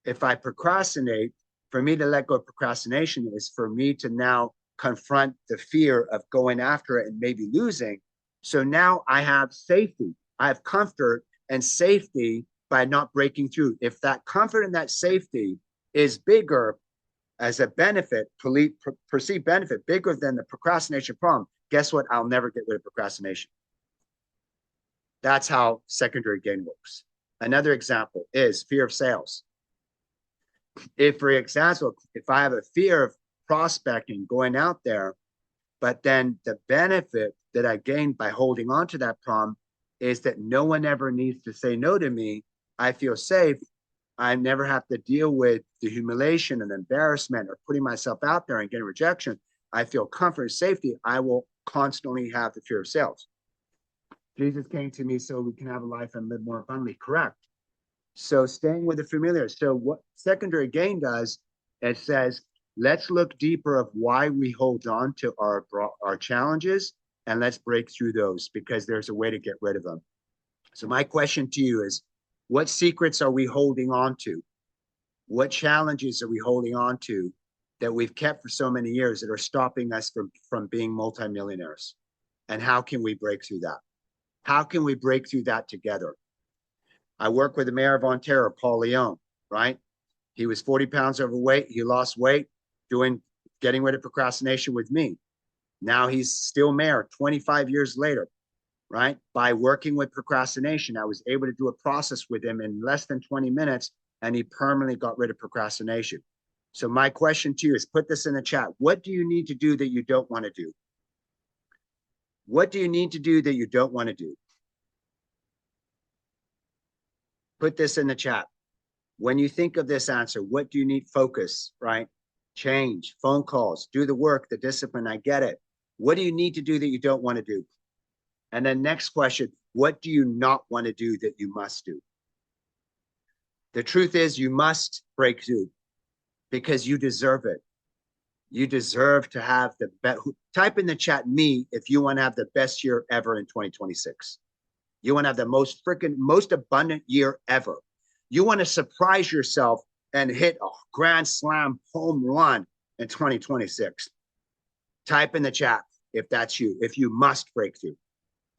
if I procrastinate, for me to let go of procrastination is for me to now confront the fear of going after it and maybe losing. So now I have safety. I have comfort and safety by not breaking through. If that comfort and that safety is bigger as a benefit, perceived benefit, bigger than the procrastination problem, guess what? I'll never get rid of procrastination. That's how secondary gain works. Another example is fear of sales. If, for example, if I have a fear of prospecting, going out there, but then the benefit that I gain by holding on to that problem is that no one ever needs to say no to me. I feel safe. I never have to deal with the humiliation and embarrassment or putting myself out there and getting rejection. I feel comfort and safety. I will constantly have the fear of sales. Jesus came to me so we can have a life and live more abundantly. Correct. So staying with the familiar. So what secondary gain does, it says, let's look deeper of why we hold on to our challenges and let's break through those because there's a way to get rid of them. So my question to you is, what secrets are we holding on to? What challenges are we holding on to that we've kept for so many years that are stopping us from being multimillionaires? And how can we break through that? How can we break through that together? I work with the mayor of Ontario, Paul Leon, right? He was 40 pounds overweight. He lost weight getting rid of procrastination with me. Now he's still mayor 25 years later, right? By working with procrastination, I was able to do a process with him in less than 20 minutes, and he permanently got rid of procrastination. So my question to you is, put this in the chat. What do you need to do that you don't want to do? What do you need to do that you don't want to do? Put this in the chat. When you think of this answer, what do you need? Focus, right? Change, phone calls, do the work, the discipline. I get it. What do you need to do that you don't want to do? And then next question, what do you not want to do that you must do? The truth is you must break through because you deserve it. You deserve to have the best. Type in the chat me if you want to have the best year ever in 2026. You want to have the most abundant year ever. You want to surprise yourself and hit a grand slam home run in 2026. Type in the chat if that's you, if you must break through.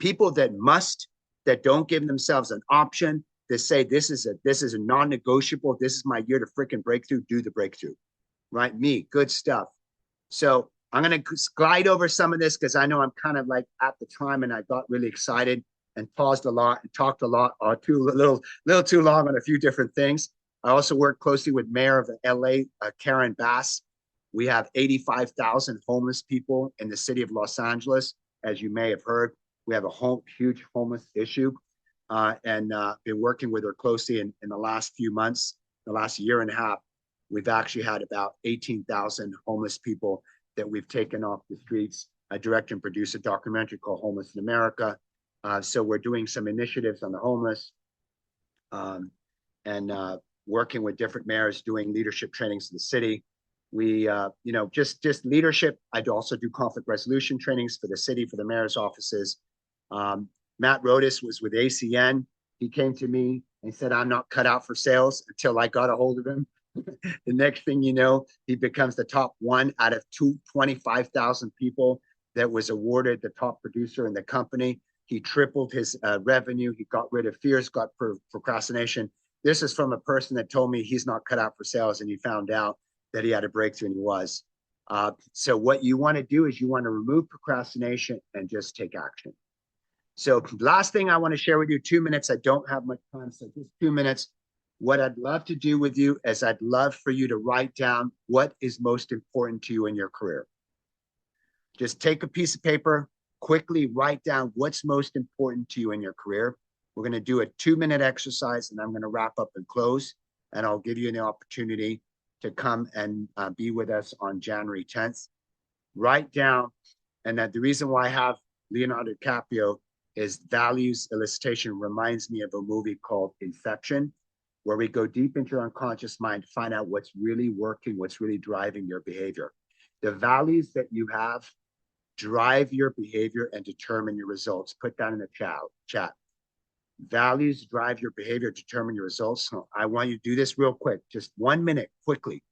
People that must, that don't give themselves an option, that say this is a non-negotiable, this is my year to freaking breakthrough, do the breakthrough. Right? Me, good stuff. So I'm going to glide over some of this because I know I'm kind of like at the time and I got really excited and paused a lot and talked a lot, or little too long on a few different things. I also work closely with Mayor of LA, Karen Bass. We have 85,000 homeless people in the city of Los Angeles, as you may have heard. We have a huge homeless issue, and been working with her closely in the last few months, the last year and a half. We've actually had about 18,000 homeless people that we've taken off the streets. I direct and produce a documentary called Homeless in America. So we're doing some initiatives on the homeless, and working with different mayors, doing leadership trainings in the city. We, just leadership. I also do conflict resolution trainings for the city, for the mayor's offices. Matt Rodas was with ACN. He came to me and said, I'm not cut out for sales, until I got a hold of him. The next thing you know, he becomes the top one out of 25,000 people that was awarded the top producer in the company. He tripled his revenue. He got rid of fears, got procrastination. This is from a person that told me he's not cut out for sales, and he found out that he had a breakthrough, and he was. So what you want to do is you want to remove procrastination and just take action. So last thing I want to share with you, 2 minutes. I don't have much time, so just 2 minutes. What I'd love to do with you is I'd love for you to write down what is most important to you in your career. Just take a piece of paper, quickly write down what's most important to you in your career. We're going to do a 2-minute exercise, and I'm going to wrap up and close, and I'll give you an opportunity to come and be with us on January 10th. Write down, and that the reason why I have Leonardo DiCaprio is values elicitation reminds me of a movie called Inception. where we go deep into your unconscious mind to find out what's really working, what's really driving your behavior. The values that you have drive your behavior and determine your results. Put that in the chat. Values drive your behavior, determine your results. So I want you to do this real quick, just 1 minute, quickly.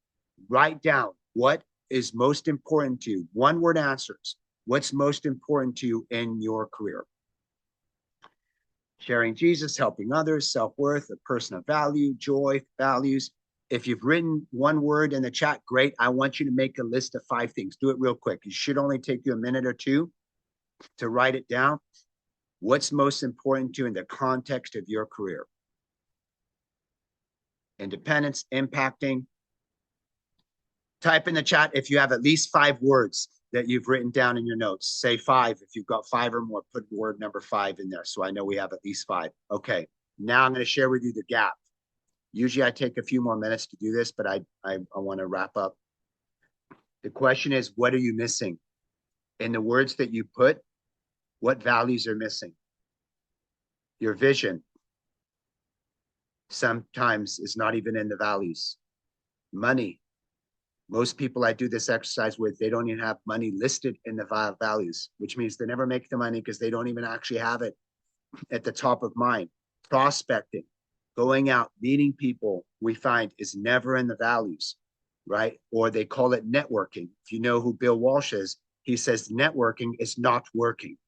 Write down what is most important to you. One word answers. What's most important to you in your career? Sharing Jesus, helping others, self-worth, a person of value, joy, values. If you've written one word in the chat, great. I want you to make a list of 5 things. Do it real quick. It should only take you a minute or two to write it down. What's most important to you in the context of your career? Independence, impacting. Type in the chat if you have at least 5 words that you've written down in your notes. Say 5. If you've got 5 or more, put word number 5 in there so I know we have at least 5. Okay, now I'm going to share with you the gap. Usually I take a few more minutes to do this, but I want to wrap up. The question is, what are you missing? In the words that you put, what values are missing? Your vision sometimes is not even in the values. Money. Most people I do this exercise with, they don't even have money listed in the values, which means they never make the money because they don't even actually have it at the top of mind. Prospecting, going out, meeting people, we find is never in the values, right? Or they call it networking. If you know who Bill Walsh is, he says networking is not working.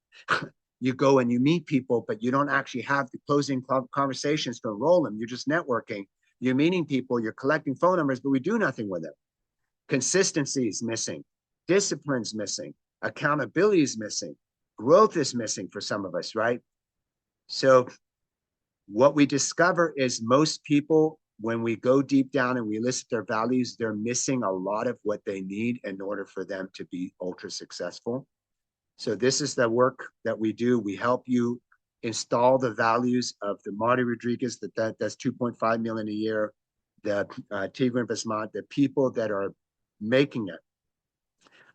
You go and you meet people, but you don't actually have the closing conversations to enroll them. You're just networking. You're meeting people, you're collecting phone numbers, but we do nothing with them. Consistency is missing. Discipline's missing. Accountability is missing. Growth is missing for some of us, right? So what we discover is most people, when we go deep down and we list their values, they're missing a lot of what they need in order for them to be ultra successful. So this is the work that we do. We help you install the values of the Marty Rodriguez, that's 2.5 million a year, the Tigran Basmat, the people that are making it.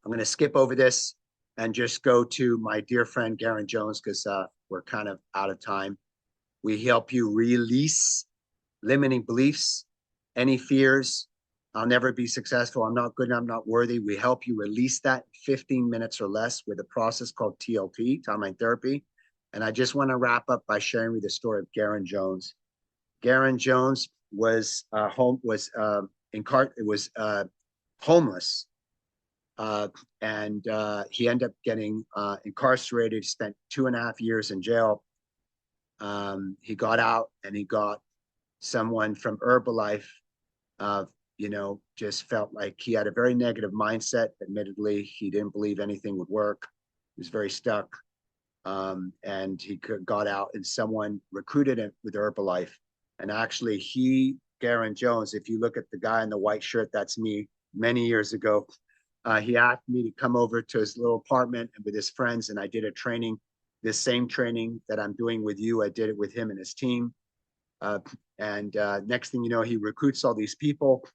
I'm going to skip over this and just go to my dear friend Garen Jones because we're kind of out of time. We help you release limiting beliefs, any fears. I'll never be successful. I'm not good. I'm not worthy. We help you release that in 15 minutes or less with a process called TLP, timeline therapy. And I just want to wrap up by sharing with you the story of Garen Jones. Garen Jones was homeless, and he ended up getting incarcerated. Spent 2.5 years in jail. He got out and he got someone from Herbalife, just felt like he had a very negative mindset. Admittedly, he didn't believe anything would work. He was very stuck. And he got out and someone recruited him with Herbalife. And actually Garen Jones, if you look at the guy in the white shirt, that's me many years ago. He asked me to come over to his little apartment and with his friends. And I did a training, this same training that I'm doing with you. I did it with him and his team. Next thing you know, he recruits all these people.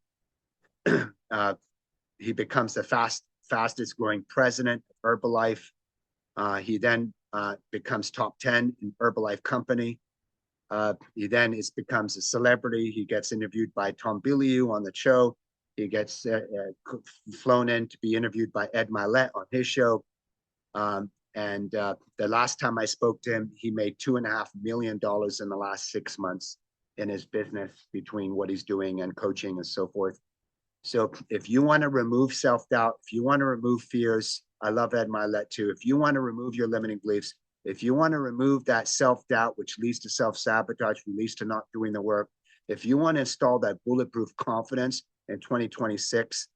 He becomes the fastest growing president of Herbalife. He then becomes top 10 in Herbalife company. He then becomes a celebrity. He gets interviewed by Tom Bilyeu on the show. He gets flown in to be interviewed by Ed Milet on his show. The last time I spoke to him, he made $2.5 million in the last 6 months in his business between what he's doing and coaching and so forth. So if you want to remove self-doubt, if you want to remove fears, I love Ed Milet too. If you want to remove your limiting beliefs, if you want to remove that self-doubt, which leads to self-sabotage, which leads to not doing the work, if you want to install that bulletproof confidence in 2026,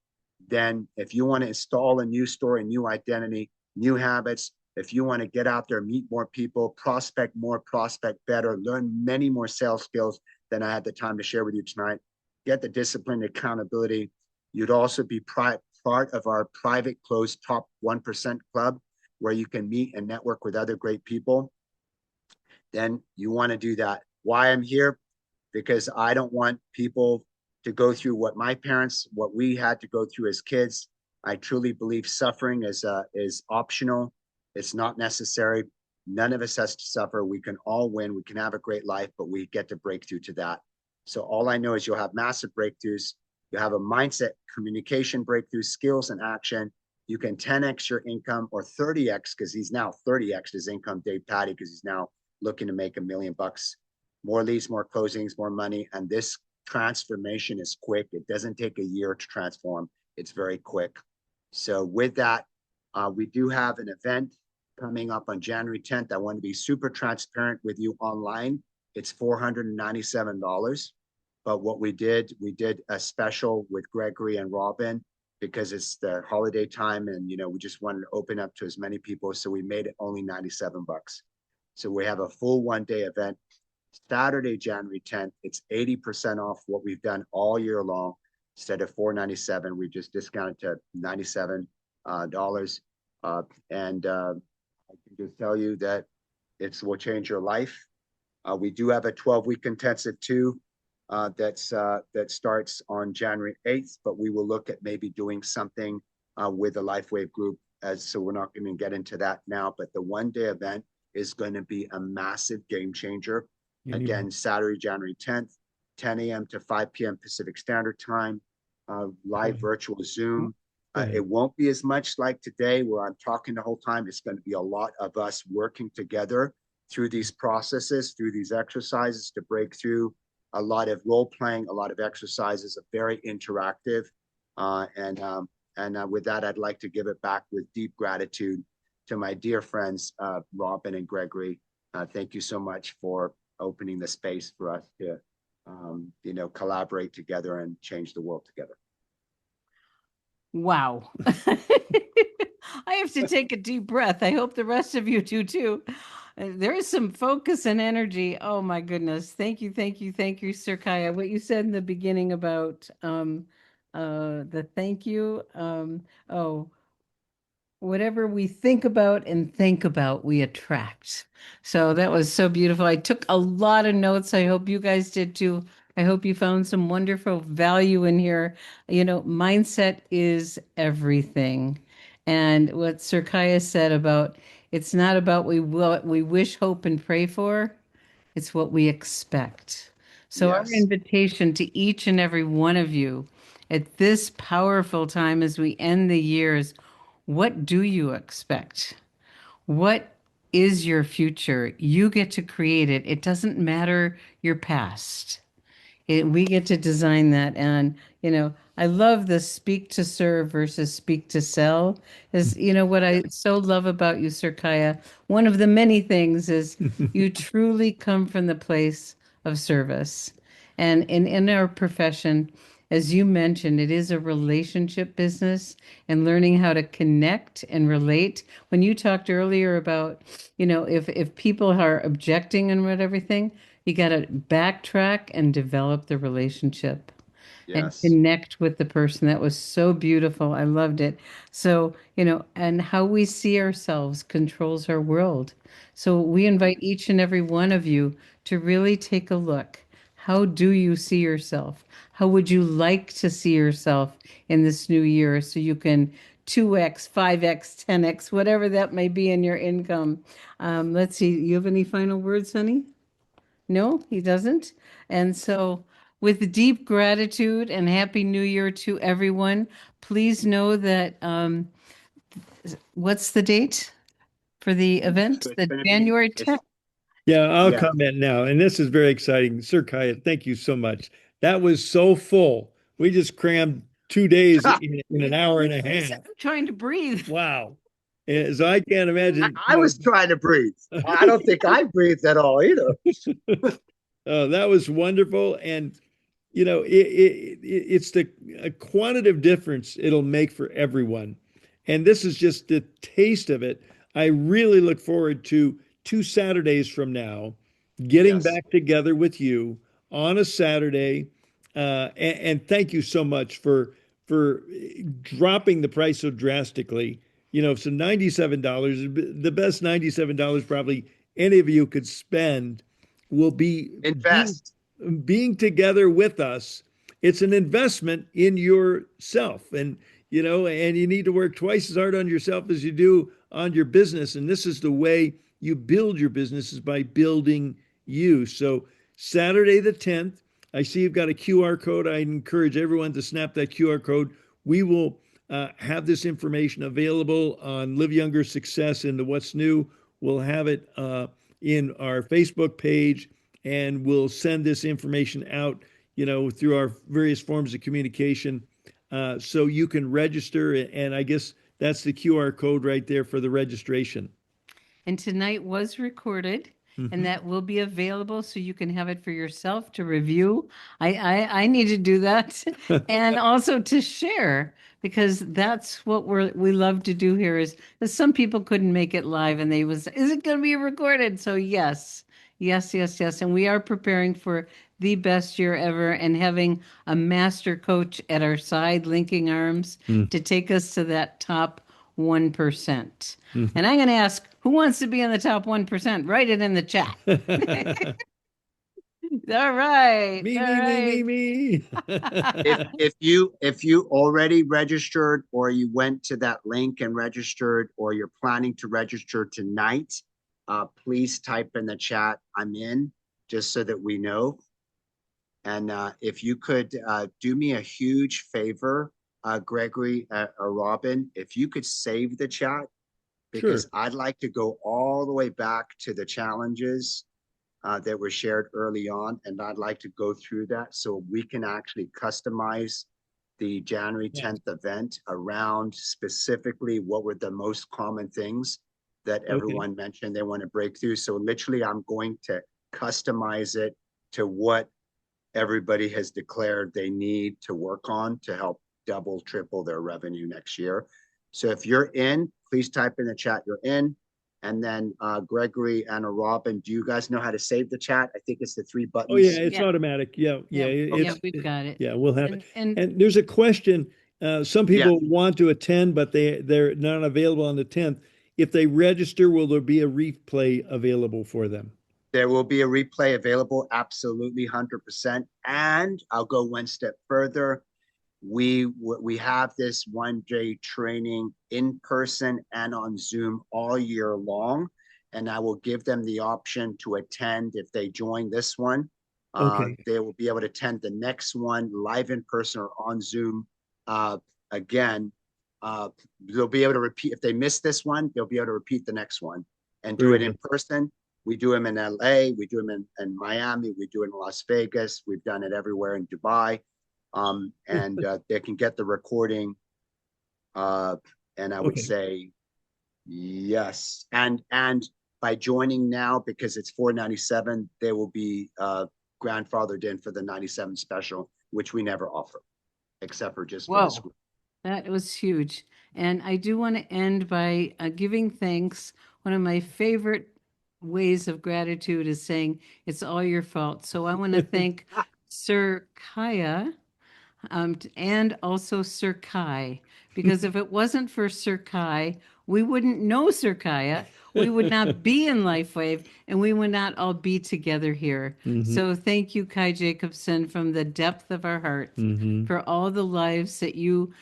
then if you want to install a new story, a new identity, new habits, if you want to get out there, meet more people, prospect more, prospect better, learn many more sales skills than I had the time to share with you tonight, get the discipline, accountability. You'd also be part of our private closed top 1% club where you can meet and network with other great people. Then you want to do that. Why I'm here? Because I don't want people to go through what we had to go through as kids. I truly believe suffering is optional. It's not necessary. None of us has to suffer. We can all win. We can have a great life, but we get to break through to that. So all I know is you'll have massive breakthroughs. You have a mindset, communication breakthrough, skills, and action. You can 10x your income or 30x because he's now 30x his income, Dave Patty, because he's now looking to make $1 million. More leads, more closings, more money. And this transformation is quick. It doesn't take a year to transform. It's very quick. So with that, we do have an event coming up on January 10th. I want to be super transparent with you online. It's $497. But what we did a special with Gregory and Robin because it's the holiday time and we just wanted to open up to as many people. So we made it only 97 bucks. So we have a full 1 day event. Saturday, January 10th, it's 80% off what we've done all year long. Instead of $497, we just discounted to $97. And I can just tell you that it will change your life. We do have a 12-week intensive too. That starts on January 8th, but we will look at maybe doing something with the LifeWave group. So we're not going to get into that now, but the 1 day event is going to be a massive game changer. Again, Saturday, January 10th, 10 a.m. to 5 p.m. Pacific Standard Time, live virtual Zoom. It won't be as much like today where I'm talking the whole time. It's going to be a lot of us working together through these processes, through these exercises to break through. A lot of role playing, a lot of exercises, very interactive. With that, I'd like to give it back with deep gratitude to my dear friends, Robin and Gregory. Thank you so much for opening the space for us to, collaborate together and change the world together. Wow. I have to take a deep breath. I hope the rest of you do too. There is some focus and energy. Oh my goodness. Thank you, thank you, thank you, Sir Kaya. What you said in the beginning about the thank you. Whatever we think about and think about, we attract. So that was so beautiful. I took a lot of notes. I hope you guys did too. I hope you found some wonderful value in here. Mindset is everything. And what Sir Kaya said about it's not about what we wish, hope, and pray for. It's what we expect. So our Yes. invitation to each and every one of you at this powerful time as we end the years, what do you expect? What is your future? You get to create it. It doesn't matter your past. We get to design that. And, I love the speak to serve versus speak to sell. Is, what I so love about you, Sir Kaya, one of the many things is you truly come from the place of service. And in our profession, as you mentioned, it is a relationship business and learning how to connect and relate. When you talked earlier about, if people are objecting and what everything, you got to backtrack and develop the relationship and Yes. connect with the person. That was so beautiful. I loved it. So, and how we see ourselves controls our world. So we invite each and every one of you to really take a look. How do you see yourself? How would you like to see yourself in this new year so you can 2x, 5x, 10x, whatever that may be in your income? Let's see. You have any final words, honey? No, he doesn't. And so, with deep gratitude and Happy New Year to everyone, please know that what's the date for the event? So it's The going to be, January it's, 10th. Yeah, I'll yes. comment now. And this is very exciting. Sir Kaya, thank you so much. That was so full. We just crammed 2 days in an hour and a half. I'm trying to breathe. Wow. So I can't imagine, I was trying to breathe. I don't think I breathed at all either. that was wonderful. And, it's the a quantitative difference it'll make for everyone. And this is just the taste of it. I really look forward to 2 Saturdays from now, getting Yes. back together with you on a Saturday. And thank you so much for dropping the price so drastically. So $97, the best $97 probably any of you could spend will be Invest. being together with us. It's an investment in yourself. And you need to work twice as hard on yourself as you do on your business. And this is the way you build your business is by building you. So Saturday the 10th, I see you've got a QR code. I encourage everyone to snap that QR code. We will have this information available on Live Younger Success and the What's New. We'll have it in our Facebook page, and we'll send this information out, through our various forms of communication, so you can register. And I guess that's the QR code right there for the registration. And tonight was recorded, and Mhm. that will be available so you can have it for yourself to review. I need to do that, and also to share, because that's what we love to do here. Is that some people couldn't make it live, and is it going to be recorded? So yes, yes, yes, yes, and we are preparing for the best year ever, and having a master coach at our side, linking arms Mm. to take us to that top 1%. Mhm. And I'm going to ask, who wants to be in the top 1%? Write it in the chat. All right. Me, All me, me, me, right. me. If you already registered, or you went to that link and registered, or you're planning to register tonight, please type in the chat, I'm in, just so that we know. And if you could do me a huge favor, Gregory or Robin, if you could save the chat, because Sure. I'd like to go all the way back to the challenges that were shared early on, and I'd like to go through that so we can actually customize the January Yes. 10th event around specifically what were the most common things that Okay. everyone mentioned they want to break through. So literally, I'm going to customize it to what everybody has declared they need to work on to help double, triple their revenue next year. So if you're in, please type in the chat you're in. And then Gregory and Robin, do you guys know how to save the chat? I think it's the three Oh yeah, buttons. it's Yeah. automatic. Yeah, yeah, Yeah. Yeah. it's We've got it. yeah, we'll have it. And And there's a question. Some Yeah, people want to attend, but they're not available on the 10th. If they register, will there be a replay available for them? there will be a replay available. Absolutely, 100%. And I'll go one step further. We have this 1 day training in person and on Zoom all year long, and I will give them the option to attend if they join this one. Okay. They will be able to attend the next one live in person or on Zoom. Again, they'll be able to repeat if they miss this one. They'll be able to repeat the next one and do Very it in good. person. We do them in LA, we do them in Miami, we do it in Las Vegas, we've done it everywhere in Dubai. And they can get the recording. Uh, and I would Okay. say yes. And by joining now, because it's $4.97, they will be grandfathered in for the 97 special, which we never offer, except for just for the whoa, school. that was huge. And I do want to end by giving thanks. One of my favorite ways of gratitude is saying it's all your fault. So I want to thank Sir Kaya, and also Sir Kai, because if it wasn't for Sir Kai, we wouldn't know Sir Kaya, we would not be in LifeWave, and we would not all be together here. Hmm. So thank you, Kai Jacobson, from the depth of our hearts, Hmm. for all the lives that you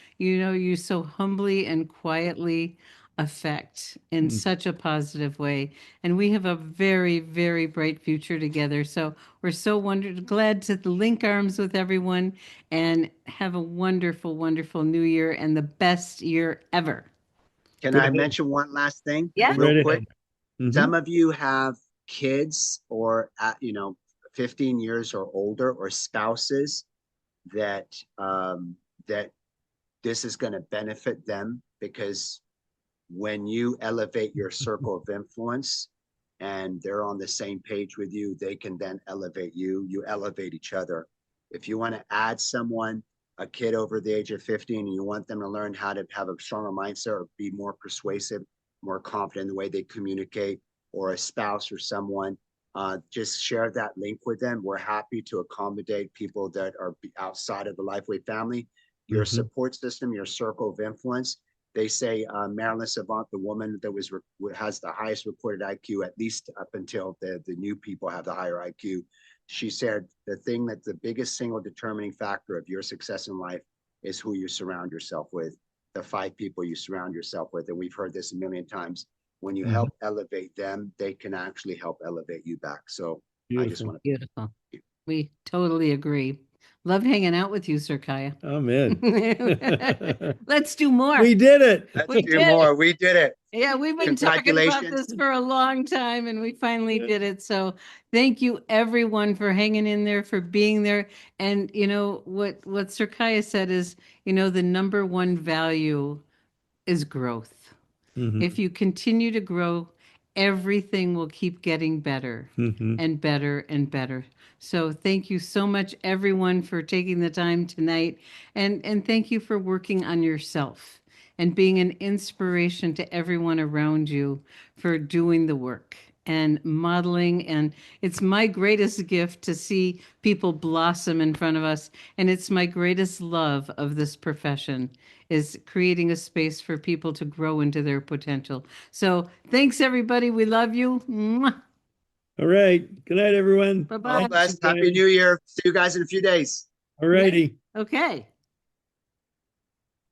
so humbly and quietly affect in such a positive way. And we have a very, very bright future together. So we're so glad to link arms with everyone and have a wonderful, wonderful new year and the best year ever. Can Go I ahead. mention one last thing Yeah. real Right quick? ahead. Hmm. Some of you have kids or, 15 years or older, or spouses that that this is going to benefit them, because when you elevate your circle of influence and they're on the same page with you, they can then elevate you. You elevate each other. If you want to add someone, a kid over the age of 15, and you want them to learn how to have a stronger mindset or be more persuasive, more confident in the way they communicate, or a spouse or someone, just share that link with them. We're happy to accommodate people that are outside of the Lifeway family. Your Hmm. support system, your circle of influence. They say Marilyn Savant, the woman that has the highest recorded IQ, at least up until the new people have the higher IQ. She said the biggest single determining factor of your success in life is who you surround yourself with, the 5 people you surround yourself with. And we've heard this a million times. When you help elevate them, they can actually help elevate you back. So I just Beautiful. want to. Beautiful. We totally agree. Love hanging out with you, Sir Kaya. Oh, man. Let's do more. We did it. Let's We do did it. more. We did it. Yeah, we've been talking about Congratulations. this for a long time and we finally did it. So thank you everyone for hanging in there, for being there. And you know what Sir Kaya said is, the number one value is growth. Mhm. If you continue to grow, everything will keep getting better Mhm. and better and better. So thank you so much, everyone, for taking the time tonight. And thank you for working on yourself and being an inspiration to everyone around you for doing the work and modeling. And it's my greatest gift to see people blossom in front of us. And it's my greatest love of this profession is creating a space for people to grow into their potential. So thanks, everybody. We love you. Mwah. All right. Good night, everyone. Bye-bye. All Thanks, blessed. Happy Kaya. New Year. See you guys in a few days. All righty. Okay.